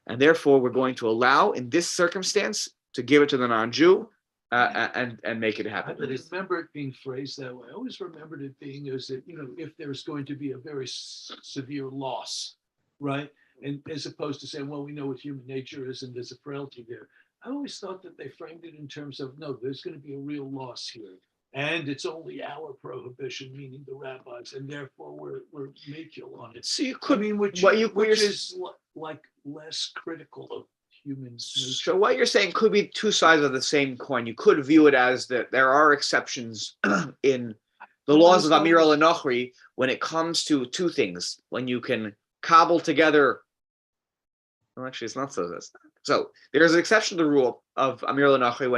[SPEAKER 1] And therefore, we're going to allow, in this circumstance, to give it to the non-Jew and make it happen.
[SPEAKER 6] I remember it being phrased that way. I always remembered it being as that, if there's going to be a very severe loss, right? And as opposed to saying, well, we know what human nature is and there's a frailty there. I always thought that they framed it in terms of, no, there's going to be a real loss here. And it's only our prohibition, meaning the rabbis, and therefore we're makil on it.
[SPEAKER 1] So you
[SPEAKER 6] I
[SPEAKER 1] could,
[SPEAKER 6] mean, which
[SPEAKER 1] you're
[SPEAKER 6] is like less critical of humans' nature.
[SPEAKER 1] so what you're saying could be two sides of the same coin. You could view it as that there are exceptions in the laws of Amir al-Nochri when it comes to two things. When you can cobble together, well, actually, it's not so. So there's an exception to the rule of Amir al-Nochri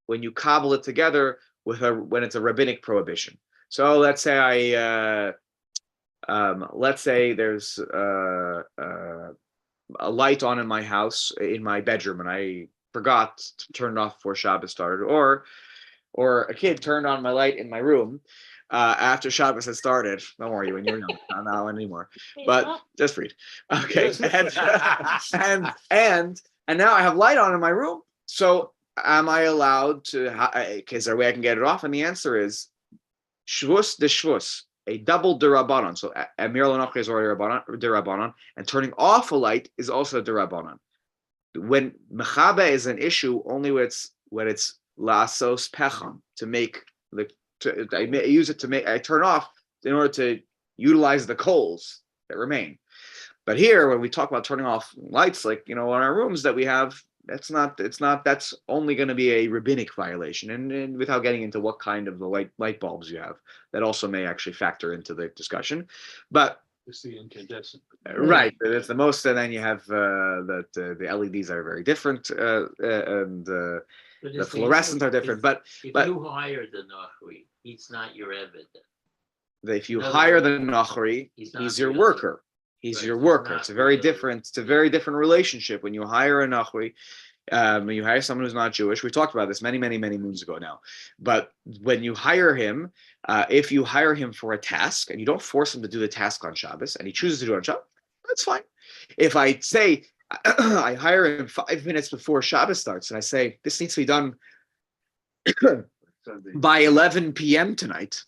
[SPEAKER 1] when you cobble it together when it's a rabbinic prohibition. So let's say let's say there's a light on in my house, in my bedroom, and I forgot to turn it off before Shabbos started, or a kid turned on my light in my room after Shabbos had started. Don't worry, when you're young, not now anymore. But just read. Okay, and now I have light on in my room. So am I allowed to? Is there a way I can get it off? And the answer is shvus de shvus, a double derabanan. So Amir al-Nochri is already derabanan, and turning off a light is also derabanan. When mechabe is an issue, only when it's lasos pecham, to make I use it to make, I turn off in order to utilize the coals that remain. But here, when we talk about turning off lights, like, in our rooms that we have, that's only going to be a rabbinic violation. And without getting into what kind of the light bulbs you have, that also may actually factor into the discussion. But
[SPEAKER 6] It's the incandescent.
[SPEAKER 1] right, it's the most, and then you have the LEDs are very different, and the fluorescent are different. But
[SPEAKER 4] if
[SPEAKER 1] but-
[SPEAKER 4] you hire the Nochri, he's not your Eved.
[SPEAKER 1] if you
[SPEAKER 4] In other
[SPEAKER 1] hire
[SPEAKER 4] words,
[SPEAKER 1] the Nachri,
[SPEAKER 4] he's not
[SPEAKER 1] he's your
[SPEAKER 4] really-
[SPEAKER 1] worker. He's
[SPEAKER 4] Right,
[SPEAKER 1] your
[SPEAKER 4] he's
[SPEAKER 1] worker.
[SPEAKER 4] not
[SPEAKER 1] It's a very
[SPEAKER 4] really-
[SPEAKER 1] different relationship when you hire a Nachri. When you hire someone who's not Jewish, we talked about this many moons ago now. But when you hire him, if you hire him for a task and you don't force him to do the task on Shabbos, and he chooses to do it on Shabbos, that's fine. If I say I hire him 5 minutes before Shabbos starts, and I say this needs to be done by 11 p.m. tonight,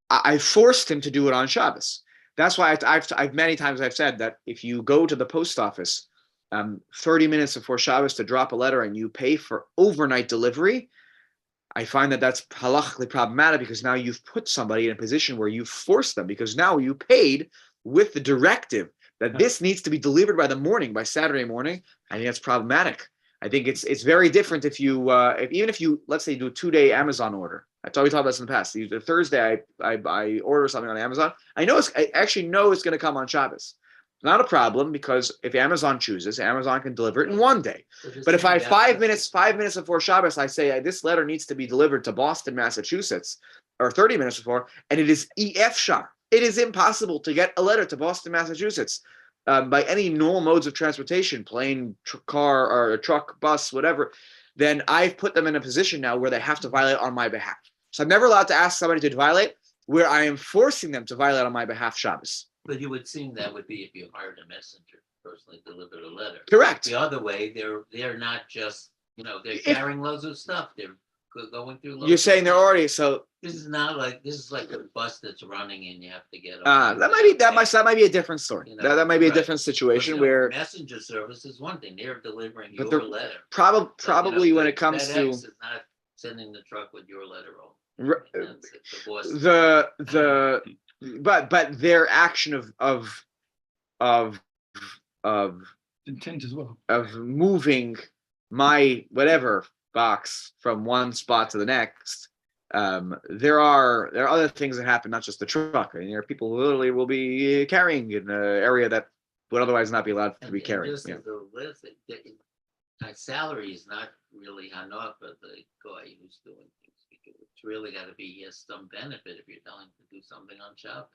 [SPEAKER 1] I forced him to do it on Shabbos. That's why I've many times I've said that if you go to the post office 30 minutes before Shabbos to drop a letter and you pay for overnight delivery, I find that that's halachically problematic, because now you've put somebody in a position where you forced them, because now you paid with the directive that this needs to be delivered by Saturday morning. I think that's problematic. I think it's very different if you even if you, let's say, do a 2-day Amazon order. That's all we talked about this in the past. The Thursday I order something on Amazon. I actually know it's going to come on Shabbos. Not a problem, because if Amazon chooses, Amazon can deliver it in one day. But if I have 5 minutes before Shabbos, I say this letter needs to be delivered to Boston, Massachusetts, or 30 minutes before, and it is EF-shar. It is impossible to get a letter to Boston, Massachusetts by any normal modes of transportation, plane, car, or truck, bus, whatever. Then I've put them in a position now where they have to violate on my behalf. So I'm never allowed to ask somebody to violate where I am forcing them to violate on my behalf Shabbos.
[SPEAKER 4] But you would think that would be if you hired a messenger to personally deliver a letter.
[SPEAKER 1] Correct.
[SPEAKER 4] The other way, they're not just, they're carrying loads of stuff. They're going through.
[SPEAKER 1] You're saying they're already, so
[SPEAKER 4] This is like a bus that's running and you have to get.
[SPEAKER 1] that might be a different story. That might be a
[SPEAKER 4] Right.
[SPEAKER 1] different situation
[SPEAKER 4] But,
[SPEAKER 1] where
[SPEAKER 4] messenger service is one thing. They're delivering
[SPEAKER 1] But
[SPEAKER 4] your
[SPEAKER 1] they're
[SPEAKER 4] letter.
[SPEAKER 1] probably when it comes
[SPEAKER 4] FedEx
[SPEAKER 1] to
[SPEAKER 4] is not sending the truck with your letter on.
[SPEAKER 1] r-
[SPEAKER 4] That's it, the boss.
[SPEAKER 1] but their action of
[SPEAKER 3] Intent as well.
[SPEAKER 1] moving my whatever box from one spot to the next, there are other things that happen, not just the truck. I mean, there are people who literally will be carrying in an area that would otherwise not be allowed to be carried.
[SPEAKER 4] Just as a list, salary is not really enough for the guy who's doing things. Because it's really got to be, he has some benefit if you're telling him to do something on Shabbos,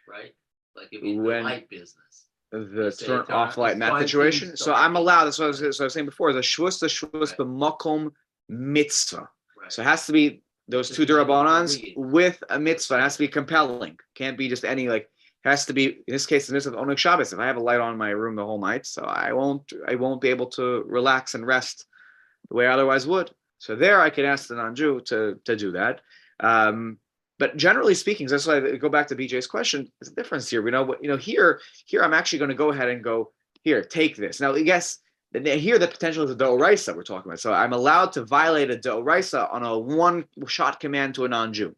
[SPEAKER 4] right? Like if you're in the
[SPEAKER 1] When-
[SPEAKER 4] light business.
[SPEAKER 1] The
[SPEAKER 4] Say
[SPEAKER 1] turn
[SPEAKER 4] turn
[SPEAKER 1] off light in that
[SPEAKER 4] five
[SPEAKER 1] situation.
[SPEAKER 4] things
[SPEAKER 1] So
[SPEAKER 4] don't
[SPEAKER 1] I'm
[SPEAKER 4] make
[SPEAKER 1] allowed.
[SPEAKER 4] it.
[SPEAKER 1] That's what I was saying before. The shvus
[SPEAKER 4] Right.
[SPEAKER 1] b'makom mitzvah.
[SPEAKER 4] Right.
[SPEAKER 1] So it has to be those two
[SPEAKER 4] Just be able to
[SPEAKER 1] durabanans
[SPEAKER 4] read.
[SPEAKER 1] with a mitzvah. It has to be compelling. Can't be just any has to be, in this case, the mitzvah of Oneg Shabbos. If I have a light on in my room the whole night, so I won't be able to relax and rest the way I otherwise would. So there I can ask the non-Jew to do that. But generally speaking, that's why I go back to BJ's question. There's a difference here. Here I'm actually going to go ahead and go here, take this. Now, yes, here the potential is a d'oraisa we're talking about. So I'm allowed to violate a d'oraisa on a one-shot command to a non-Jew.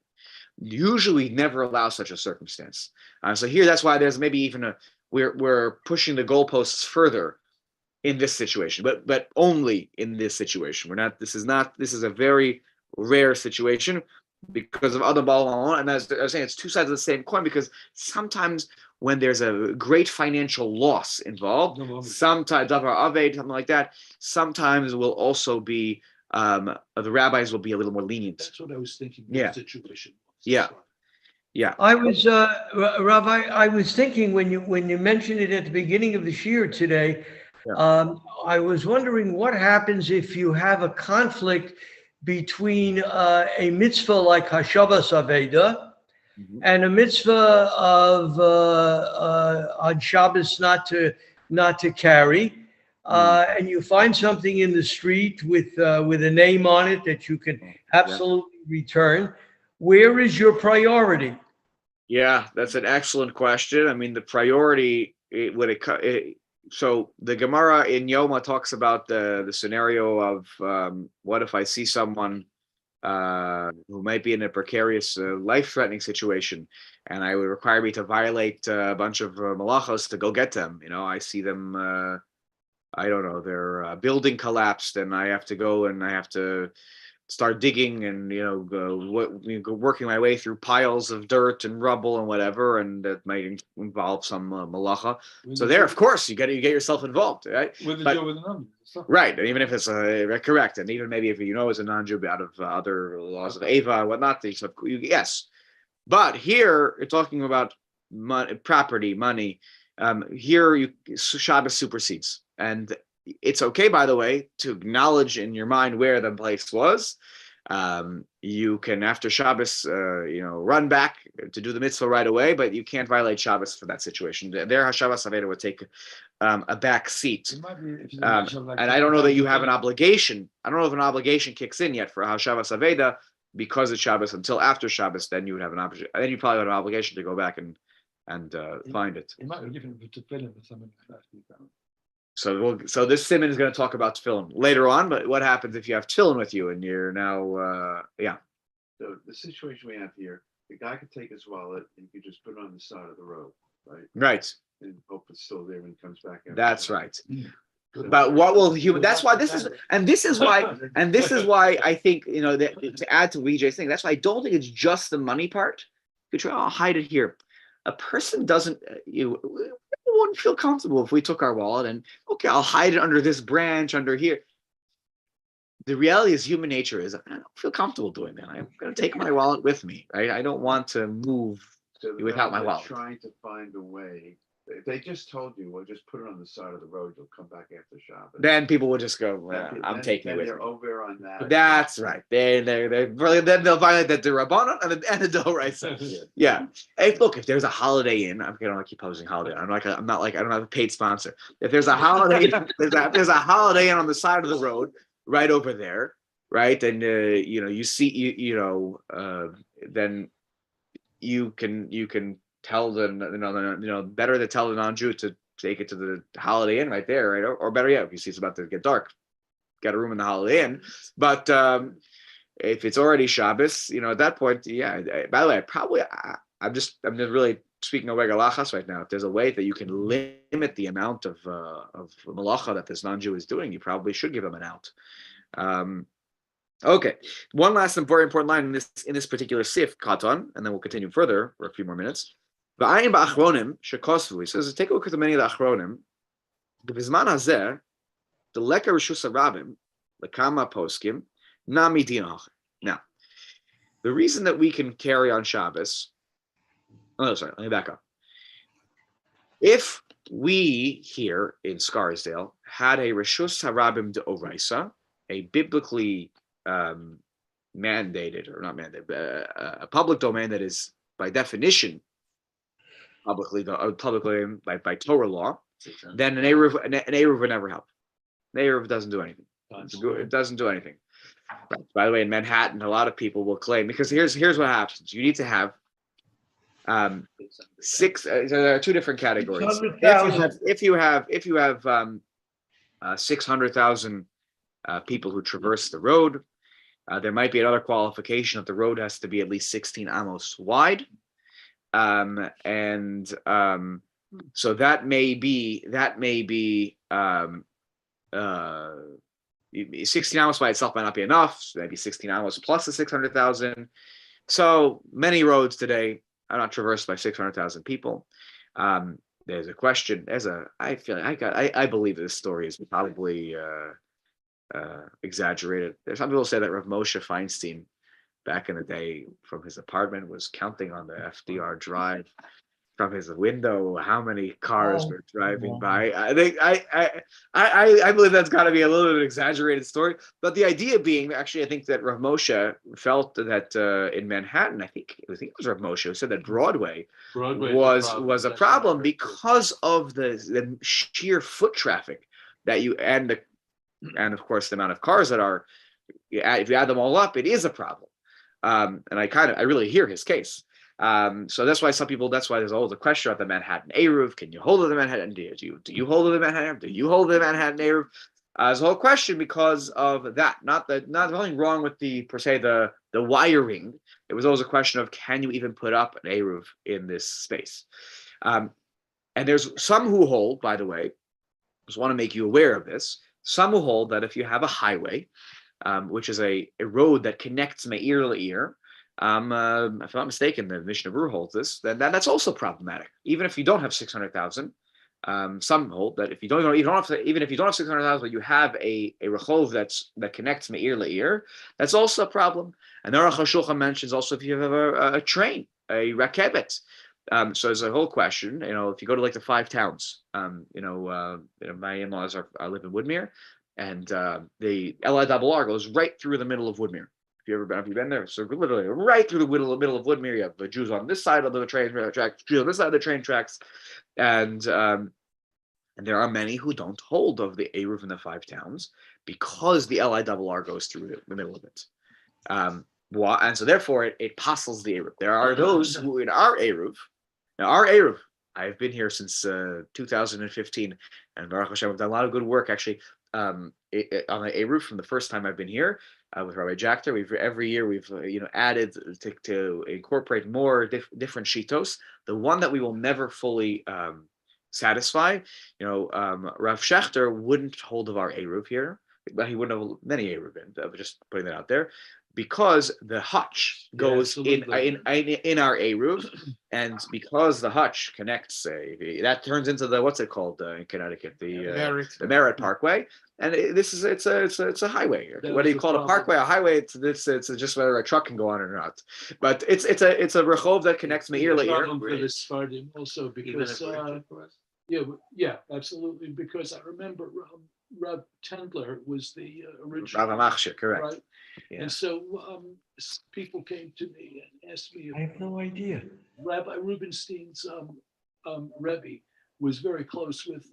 [SPEAKER 1] Usually, never allow such a circumstance. So here, that's why there's maybe even we're pushing the goalposts further in this situation, but only in this situation. This is a very rare situation because of other ball. And as I was saying, it's two sides of the same coin, because sometimes when there's a great financial loss involved, sometimes something like that, sometimes will also be the rabbis will be a little more lenient.
[SPEAKER 6] That's what I was thinking.
[SPEAKER 1] Yeah.
[SPEAKER 6] Situation.
[SPEAKER 1] Yeah. Yeah.
[SPEAKER 2] I was, Rav, I was thinking when you mentioned it at the beginning of the year today, I was wondering what happens if you have a conflict between a mitzvah like Hashavas Aveda and a mitzvah of on Shabbos not to carry, and you find something in the street with a name on it that you can absolutely return. Where is your priority?
[SPEAKER 1] Yeah, that's an excellent question. I mean, the priority so the Gemara in Yoma talks about the scenario of what if I see someone who might be in a precarious, life-threatening situation, and I would require me to violate a bunch of malachos to go get them. I see them. I don't know. Their building collapsed, and I have to go and I have to start digging and working my way through piles of dirt and rubble and whatever, and that might involve some malacha. So there, of course, you get yourself involved, right?
[SPEAKER 3] With
[SPEAKER 1] But-
[SPEAKER 3] the with the number.
[SPEAKER 1] Right, and even if it's correct, and even maybe if it's a non-Jew out of other laws of Ava and whatnot, yes. But here you're talking about property, money. Here, Shabbos supersedes, and it's okay, by the way, to acknowledge in your mind where the place was. You can, after Shabbos, run back to do the mitzvah right away, but you can't violate Shabbos for that situation. There, Hashavas Aveda would take a back seat. And I don't know that you have an obligation. I don't know if an obligation kicks in yet for Hashavas Aveda because it's Shabbos until after Shabbos. Then you would have an obligation. Then you probably have an obligation to go back and find it.
[SPEAKER 3] It might be different with tefillin or something like that.
[SPEAKER 1] So this simon is going to talk about tefillin later on, but what happens if you have tefillin with you and you're now,
[SPEAKER 8] So the situation we have here, the guy could take his wallet and you could just put it on the side of the road, right?
[SPEAKER 1] Right.
[SPEAKER 8] And hope it's still there when he comes back. after
[SPEAKER 1] That's
[SPEAKER 8] that.
[SPEAKER 1] right. But what will human? That's why this is why I think that to add to VJ's thing. That's why I don't think it's just the money part. You try, I'll hide it here. A person doesn't. We wouldn't feel comfortable if we took our wallet and I'll hide it under this branch under here. The reality is human nature is I don't feel comfortable doing that. I'm going to take my wallet with me, right? I don't want to move
[SPEAKER 8] So the
[SPEAKER 1] without
[SPEAKER 8] guys
[SPEAKER 1] my
[SPEAKER 8] are
[SPEAKER 1] wallet.
[SPEAKER 8] Trying to find a way. If they just told you, well, just put it on the side of the road, you'll come back after Shabbos.
[SPEAKER 1] Then people will just go, I'm
[SPEAKER 8] Then-
[SPEAKER 1] taking it
[SPEAKER 8] then
[SPEAKER 1] with
[SPEAKER 8] they're
[SPEAKER 1] me.
[SPEAKER 8] over on that.
[SPEAKER 1] That's right. Then they'll violate the Rabbanon and the Doraisa. Yeah. Hey, look, if there's a Holiday Inn, I'm gonna keep posing Holiday Inn. I'm not like I don't have a paid sponsor. If there's a Holiday Inn, there's a Holiday Inn on the side of the road, right over there, right? And you see then you can tell better to tell the non-Jew to take it to the Holiday Inn right there, right? Or better yet, if you see it's about to get dark, got a room in the Holiday Inn. But if it's already Shabbos, at that point, yeah. By the way, I'm just really speaking of Regalachas right now. If there's a way that you can limit the amount of malacha that this non-Jew is doing, you probably should give him an out. Okay, one last very important line in this particular sif katan, and then we'll continue further for a few more minutes. V'ayin ba'achronim shekosvu. He says, take a look at the many of the achronim. The bizman hazeh, the leka rishus harabim, lekama poskim, nami din hacher. Now, the reason that we can carry on Shabbos. Oh, sorry. Let me back up. If we here in Scarsdale had a rishus harabim de oraisa, a biblically mandated or not mandated, a public domain that is by definition publicly by Torah law, then an Eruv would never help. An Eruv doesn't do anything. It doesn't do anything. By the way, in Manhattan, a lot of people will claim, because here's what happens. You need to have six. There are two different categories.
[SPEAKER 2] 600,000.
[SPEAKER 1] If you have 600,000 people who traverse the road, there might be another qualification that the road has to be at least 16 amos wide, so that may be 16 amos by itself might not be enough. So maybe 16 amos plus the 600,000. So many roads today are not traversed by 600,000 people. There's a question. I believe this story is probably exaggerated. There's some people say that Rav Moshe Feinstein, back in the day, from his apartment, was counting on the FDR Drive from his window how many cars were driving by. I think I believe that's got to be a little bit of an exaggerated story. But the idea being, actually, I think that Rav Moshe felt that in Manhattan, I think it was Rav Moshe who said that Broadway was a problem because of the sheer foot traffic that and of course the amount of cars that are. If you add them all up, it is a problem. And I really hear his case. So that's why there's always a question about the Manhattan Eruv. Can you hold of the Manhattan? Do you hold of the Manhattan? Do you hold the Manhattan Eruv? There's a whole question because of that. Not nothing wrong with the wiring. It was always a question of, can you even put up an Eruv in this space? And there's some who hold, by the way, just want to make you aware of this. Some who hold that if you have a highway, which is a road that connects Meir Le'ir, if I'm not mistaken, the Mishnah Berurah holds this, then that's also problematic. Even if you don't have 600,000, some hold that if you don't have 600,000, but you have a rechov that connects Meir Le'ir, that's also a problem. And the Aruch HaShulchan mentions also if you have a train, a rakebet. So there's a whole question. If you go to like the five towns, my in-laws live in Woodmere, and the LIRR goes right through the middle of Woodmere. Have you been there? So literally right through the middle of Woodmere, you have the Jews on this side of the train tracks, Jews on this side of the train tracks, and there are many who don't hold of the Eruv in the five towns because the LIRR goes through the middle of it. And so therefore it postles the Eruv. There are those who in our Eruv, I've been here since 2015, and Baruch Hashem, I've done a lot of good work actually on the Eruv from the first time I've been here. With Rabbi Jachter, every year we've added to incorporate more different shitos. The one that we will never fully satisfy, Rav Shechter wouldn't hold of our Eruv here, but he wouldn't have many Eruv in. Just putting that out there, because the hutch goes in our Eruv, and because the hutch connects, that turns into the what's it called in Connecticut, the Merritt Parkway. And it's a highway. Whether you call it a parkway or a highway, it's just whether a truck can go on it or not. But it's a rechov that connects Meir Le'ir.
[SPEAKER 6] For the Sfardim also because yeah, absolutely, because I remember Rav Tendler was the original.
[SPEAKER 1] Rav Machshir, correct.
[SPEAKER 6] Right? Yeah. And so people came to me and asked me.
[SPEAKER 2] I have no idea.
[SPEAKER 6] Rabbi Rubinstein's Rebbe was very close with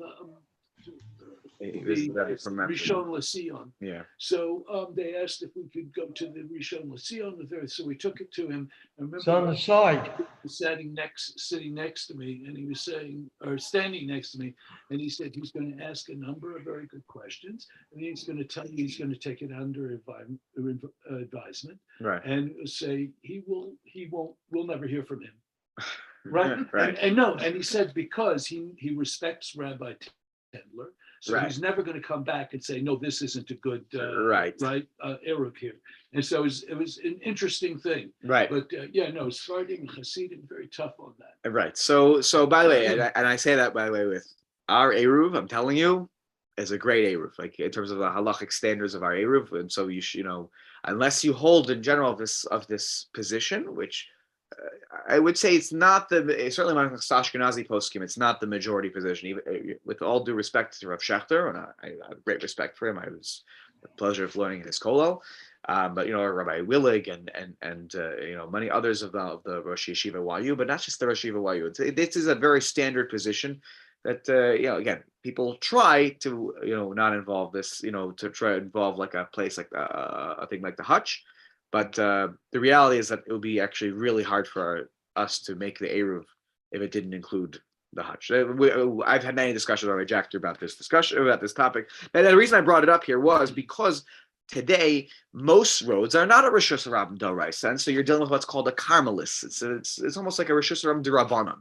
[SPEAKER 6] Rishon LeZion.
[SPEAKER 1] Yeah.
[SPEAKER 6] So they asked if we could go to the Rishon LeZion. So we took it to him. I remember
[SPEAKER 2] it's on the side.
[SPEAKER 6] Sitting next to me, and he was standing next to me, and he said he's going to ask a number of very good questions, and he's going to tell you he's going to take it under advisement,
[SPEAKER 1] right? And
[SPEAKER 6] say we'll never hear from him, right?
[SPEAKER 1] Right.
[SPEAKER 6] And he said because he respects Rabbi Tendler. So
[SPEAKER 1] right.
[SPEAKER 6] He's never going to come back and say, no, this isn't a good Eruv here. And so it was an interesting thing.
[SPEAKER 1] Right.
[SPEAKER 6] But Sfardim and Hasidim very tough on that.
[SPEAKER 1] Right. So by the way, and I say that by the way with our Eruv, I'm telling you, is a great Eruv, like in terms of the halachic standards of our Eruv. And so you should, unless you hold in general of this position, which I would say it's not certainly amongst Ashkenazi poskim, it's not the majority position. Even with all due respect to Rav Shechter, and I have great respect for him. I was the pleasure of learning in his kollel. But Rabbi Willig and many others of the Rosh Yeshiva YU, but not just the Rosh Yeshiva YU. This is a very standard position that again, people try to not involve this, to try to involve like a place like a thing like the hutch, but the reality is that it would be actually really hard for us to make the eruv if it didn't include the hutch. I've had many discussions with Jack about this topic, and the reason I brought it up here was because today most roads are not a reshus rabim d'oraisa, and so you're dealing with what's called a karmelis. It's almost like a reshus rabim d'rabanan.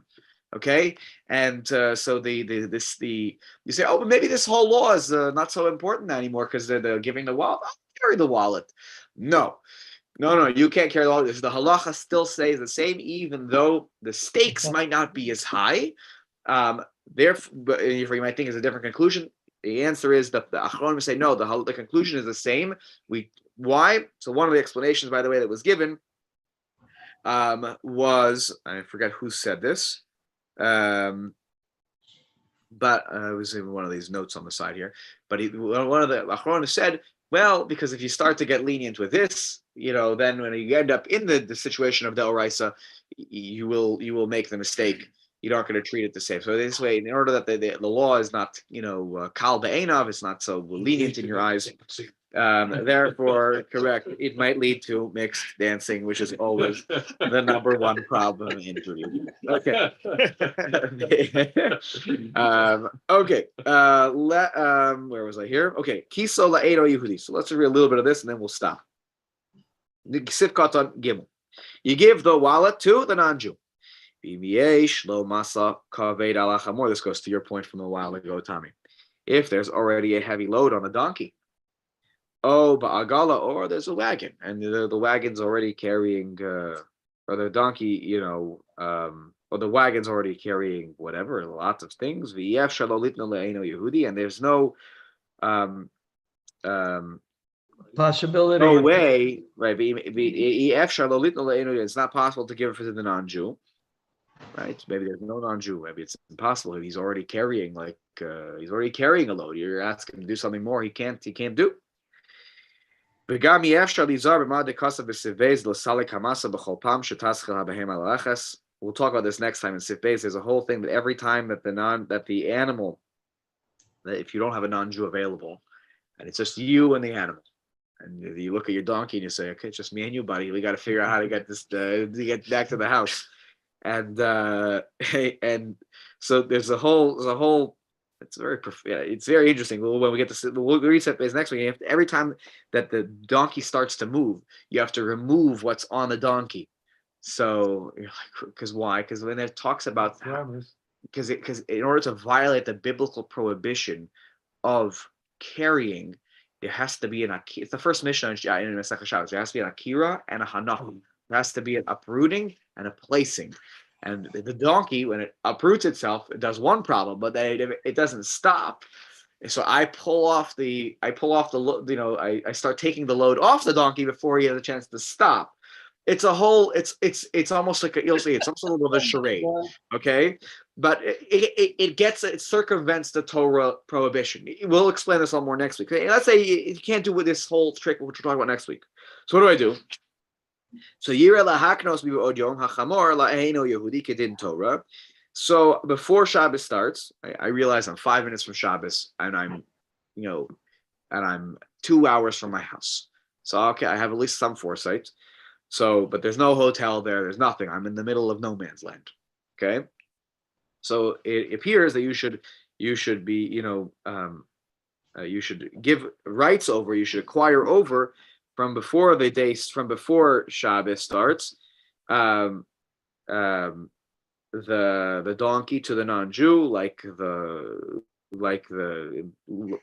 [SPEAKER 1] Okay, and so you say, oh, but maybe this whole law is not so important anymore because they're giving the wallet. I'll carry the wallet. No, you can't carry the wallet. The halacha still stays the same, even though the stakes might not be as high. Therefore, but you might think it's a different conclusion. The answer is that the Achronim say no. The conclusion is the same. Why? So one of the explanations, by the way, that was given was, I forget who said this. But it was in one of these notes on the side here. But one of the Achronim said, well, because if you start to get lenient with this, then when you end up in the situation of the Oraisa, you will make the mistake. You aren't going to treat it the same. So this way, in order that the law is not, kal be'enav, it's not so lenient in your eyes. Therefore, correct, it might lead to mixed dancing, which is always the number one problem in Judaism. Okay. Okay. Where was I here? Okay. Kiso la'edo Yehudi. So let's read a little bit of this and then we'll stop. Sifkat Gimel. You give the wallet to the non-Jew. This goes to your point from a while ago, Tommy. If there's already a heavy load on the donkey, ba'agala, or there's a wagon, and the wagon's already carrying, or the donkey, or the wagon's already carrying whatever, lots of things. And there's no
[SPEAKER 2] possibility.
[SPEAKER 1] No way, right? It's not possible to give it to the non-Jew. Right? Maybe there's no non-Jew. Maybe it's impossible. He's already carrying a load. You're asking him to do something more. He can't do. We'll talk about this next time in Sif Beis. There's a whole thing that every time that the animal, that if you don't have a non-Jew available, and it's just you and the animal, and you look at your donkey and you say, okay, it's just me and you, buddy. We got to figure out how to get this to get back to the house. And so there's a whole. It's very interesting. When we get to we'll reset base next week. Every time that the donkey starts to move, you have to remove what's on the donkey. So you're like, because why? Because when it talks about because in order to violate the biblical prohibition of carrying, there has to be an akira. It's the first mission in Masechah Shabbos. There has to be an akira and a hanach. There has to be an uprooting and a placing. And the donkey, when it uproots itself, it does one problem, but then it doesn't stop. And so I start taking the load off the donkey before he has a chance to stop. It's it's almost like you'll see, it's also a little bit of a charade, okay? But it circumvents the Torah prohibition. We'll explain this a little more next week. Okay? Let's say you can't do with this whole trick, which we'll talk about next week. So what do? So Yira lahaknos od yom hachamor la'eino Yehudi kedin Torah. So before Shabbos starts, I realize I'm 5 minutes from Shabbos, and I'm 2 hours from my house. So okay, I have at least some foresight. So, but there's no hotel there. There's nothing. I'm in the middle of no man's land. Okay. So it appears that you should be, you should give rights over. You should acquire over from before Shabbos starts, the donkey to the non-Jew, like the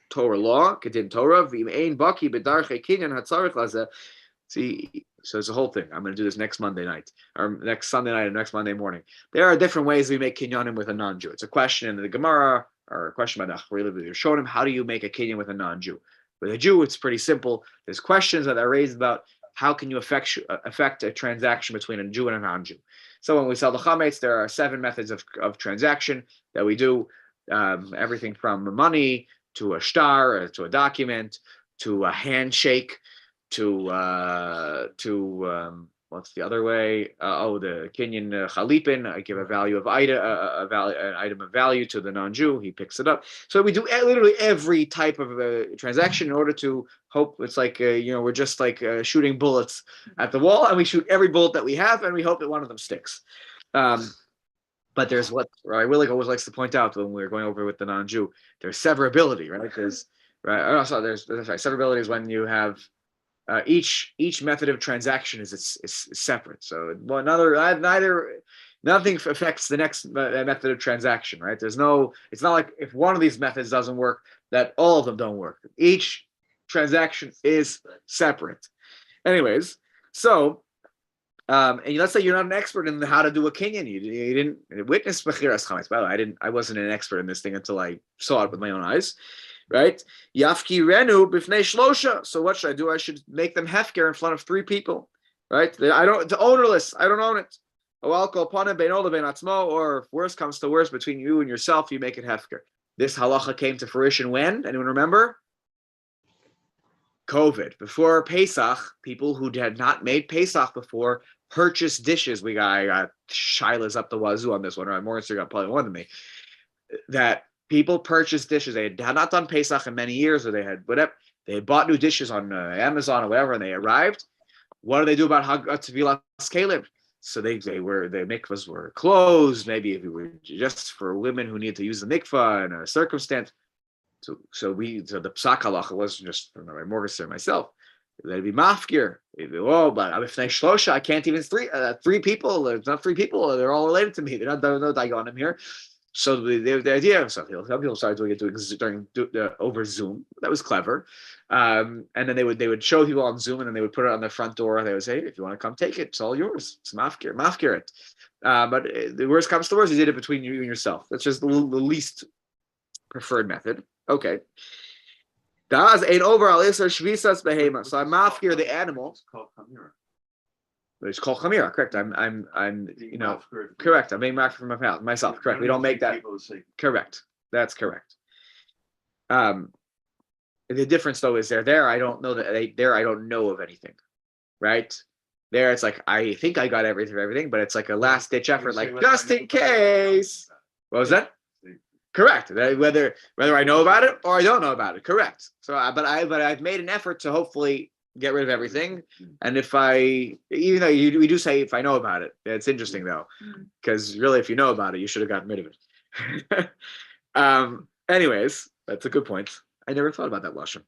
[SPEAKER 1] Torah law, kedin Torah, v'im baki b'darchei kinyan hatzarich lazeh. See, so it's a whole thing. I'm going to do this next Monday night, or next Sunday night, and next Monday morning. There are different ways we make kinyanim with a non-Jew. It's a question in the Gemara, or a question by the Achrilim. You're showing him, how do you make a kinyan with a non-Jew? With a Jew, it's pretty simple. There's questions that are raised about how can you affect a transaction between a Jew and a non-Jew. So when we sell the chametz, there are 7 methods of transaction that we do. Everything from money to a shtar, to a document, to a handshake, to what's the other way? The Kenyan chalipin. I give a value of an item of value to the non-Jew. He picks it up. So we do literally every type of transaction in order to hope. It's like we're just like shooting bullets at the wall, and we shoot every bullet that we have, and we hope that one of them sticks. But there's what Rabbi Willig always likes to point out when we're going over with the non-Jew. There's severability, right? There's severability is when you have each method of transaction is separate. So nothing affects the next method of transaction, right? It's not like if one of these methods doesn't work, that all of them don't work. Each transaction is separate. Anyways, so and let's say you're not an expert in how to do a kinyan. You didn't witness Bechiras Chametz. By the way, I wasn't an expert in this thing until I saw it with my own eyes. Right? Yafki Renu bifnei shlosha. So what should I do? I should make them hefker in front of 3 people. Right? It's ownerless. I don't own it. Or if worse comes to worse, between you and yourself, you make it hefker. This halacha came to fruition when? Anyone remember? COVID. Before Pesach, people who had not made Pesach before purchased dishes. I got shilas up the wazoo on this one, or Morris got probably more than me. That people purchased dishes. They had not done Pesach in many years, or they had whatever. They had bought new dishes on Amazon or whatever, and they arrived. What do they do about Tevilas Caleb? So the mikvahs were closed. Maybe if it were just for women who need to use the mikvah in a circumstance. So the psak halacha wasn't just for my mortgage or myself. That'd be mafkir. But if shlosha, I can't even 3 people. There's not 3 people. They're all related to me. They're not no dagonim here. So the idea, some people started doing it over Zoom. That was clever. And then they would show people on Zoom, and then they would put it on their front door. And they would say, hey, if you want to come take it, it's all yours. It's mafkir it. But the worst comes to worst, you did it between you and yourself. That's just the least preferred method. Okay. Das ain't over al iser shvisas behema. So I mafkir the animal.
[SPEAKER 8] It's called chamira.
[SPEAKER 1] It's called chamira. Correct. I'm correct. I'm being marked for myself. Correct. We don't make that. Correct. That's correct. The difference though is there. I don't know that I don't know of anything. Right. There, it's like I think I got everything, but it's like a last ditch effort, like just in case. What was that? Correct. Whether I know about it or I don't know about it. Correct. So, but I've made an effort to hopefully get rid of everything. And even though we do say if I know about it, it's interesting though, because really, if you know about it, you should have gotten rid of it. Anyways, that's a good point. I never thought about that lashon.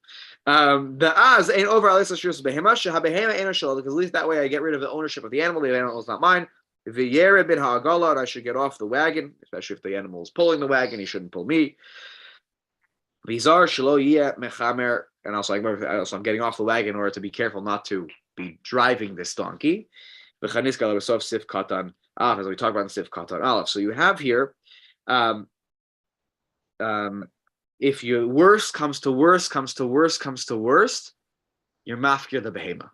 [SPEAKER 1] The az ain't over because at least that way I get rid of the ownership of the animal. The animal is not mine. V'yere bin ha'agalah, I should get off the wagon, especially if the animal is pulling the wagon. He shouldn't pull me. V'zar shelo yeh mechamer, and also I'm getting off the wagon in order to be careful not to be driving this donkey. V'chaniska l'besof sif katan aleph, as we talk about in sif katan aleph. So you have here, if your worst comes to worst, you're mafkir the behema.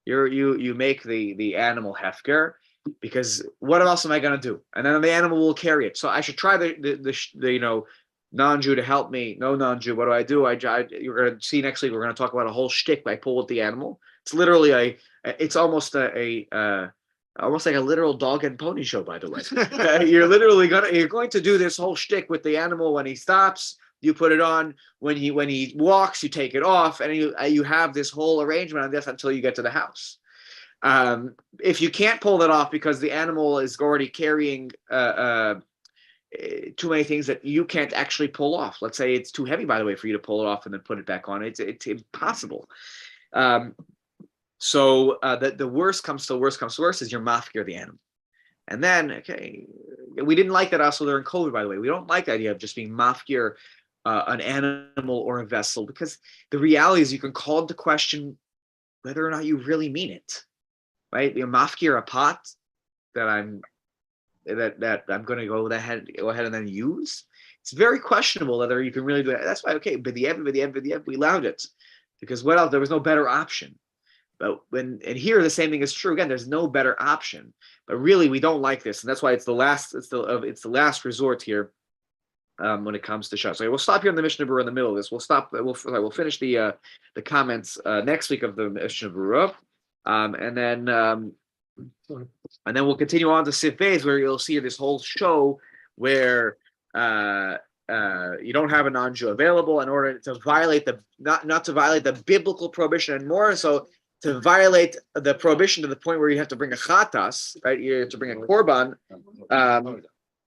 [SPEAKER 1] You make the animal hefker. Because what else am I going to do? And then the animal will carry it. So I should try the non-Jew to help me. No non-Jew. What do? You're going to see next week. We're going to talk about a whole shtick I pull with the animal. It's literally it's almost almost like a literal dog and pony show. By the way, you're going to do this whole shtick with the animal. When he stops, you put it on. When he walks, you take it off, and you have this whole arrangement on this until you get to the house. If you can't pull that off because the animal is already carrying too many things that you can't actually pull off. Let's say it's too heavy, by the way, for you to pull it off and then put it back on. It's impossible. So the worst comes to worst is your mafkir the animal. And then, okay, we didn't like that also during COVID, by the way. We don't like the idea of just being mafkir an animal or a vessel, because the reality is you can call into question whether or not you really mean it. Right, you're mafkir a pot that I'm going to go ahead and then use. It's very questionable whether you can really do it. That's why, okay, but the end, we allowed it because what else? There was no better option. But here the same thing is true again. There's no better option. But really, we don't like this, and that's why it's the last. It's the last resort here when it comes to Shabbat. So we'll stop here in the Mishnah Berurah in the middle of this. We'll stop. We'll finish the comments next week of the Mishnah Berurah. And then And then we'll continue on to Sif Beis, where you'll see this whole show where you don't have a non-Jew available in order to violate not to violate the biblical prohibition, and more so to violate the prohibition to the point where you have to bring a chatas, right? You have to bring a korban.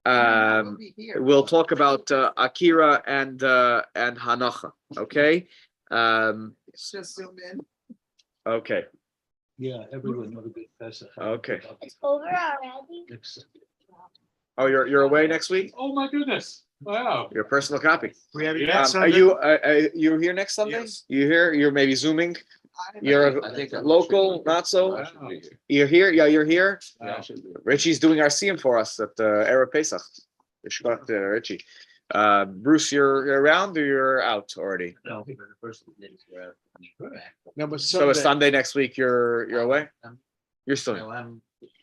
[SPEAKER 5] We'll be here.
[SPEAKER 1] We'll talk about Akira and Hanacha. Okay.
[SPEAKER 5] It's just zoom in.
[SPEAKER 1] Okay.
[SPEAKER 6] Yeah, everyone have a good Pesach.
[SPEAKER 1] Okay.
[SPEAKER 9] It's over already.
[SPEAKER 1] Oh, you're away next week?
[SPEAKER 6] Oh, my goodness. Wow.
[SPEAKER 1] Your personal copy.
[SPEAKER 3] We have it
[SPEAKER 6] Yeah.
[SPEAKER 3] next
[SPEAKER 1] Are
[SPEAKER 3] Sunday?
[SPEAKER 1] you here next Sunday?
[SPEAKER 3] Yes.
[SPEAKER 1] You here? You're maybe zooming.
[SPEAKER 5] I-
[SPEAKER 1] You're
[SPEAKER 7] I think I'm-
[SPEAKER 1] local, not so.
[SPEAKER 7] I should be here.
[SPEAKER 1] You're here. Yeah, you're here.
[SPEAKER 7] Yeah, I should be.
[SPEAKER 1] Richie's doing our siyum for us at Erev Pesach. Yeshua, Richie. Bruce, you're around or you're out already?
[SPEAKER 4] No, the first days were back.
[SPEAKER 3] No, but
[SPEAKER 1] So it's
[SPEAKER 3] Sunday,
[SPEAKER 1] Sunday next week. You're away.
[SPEAKER 4] I'm-
[SPEAKER 1] You're still.
[SPEAKER 4] No,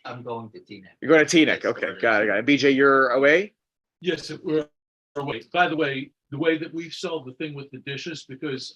[SPEAKER 4] I'm going to Teaneck.
[SPEAKER 1] You're going to Teaneck. Okay, got it. Got it. BJ, you're away.
[SPEAKER 6] Yes, we're away. By the way that we solved the thing with the dishes, because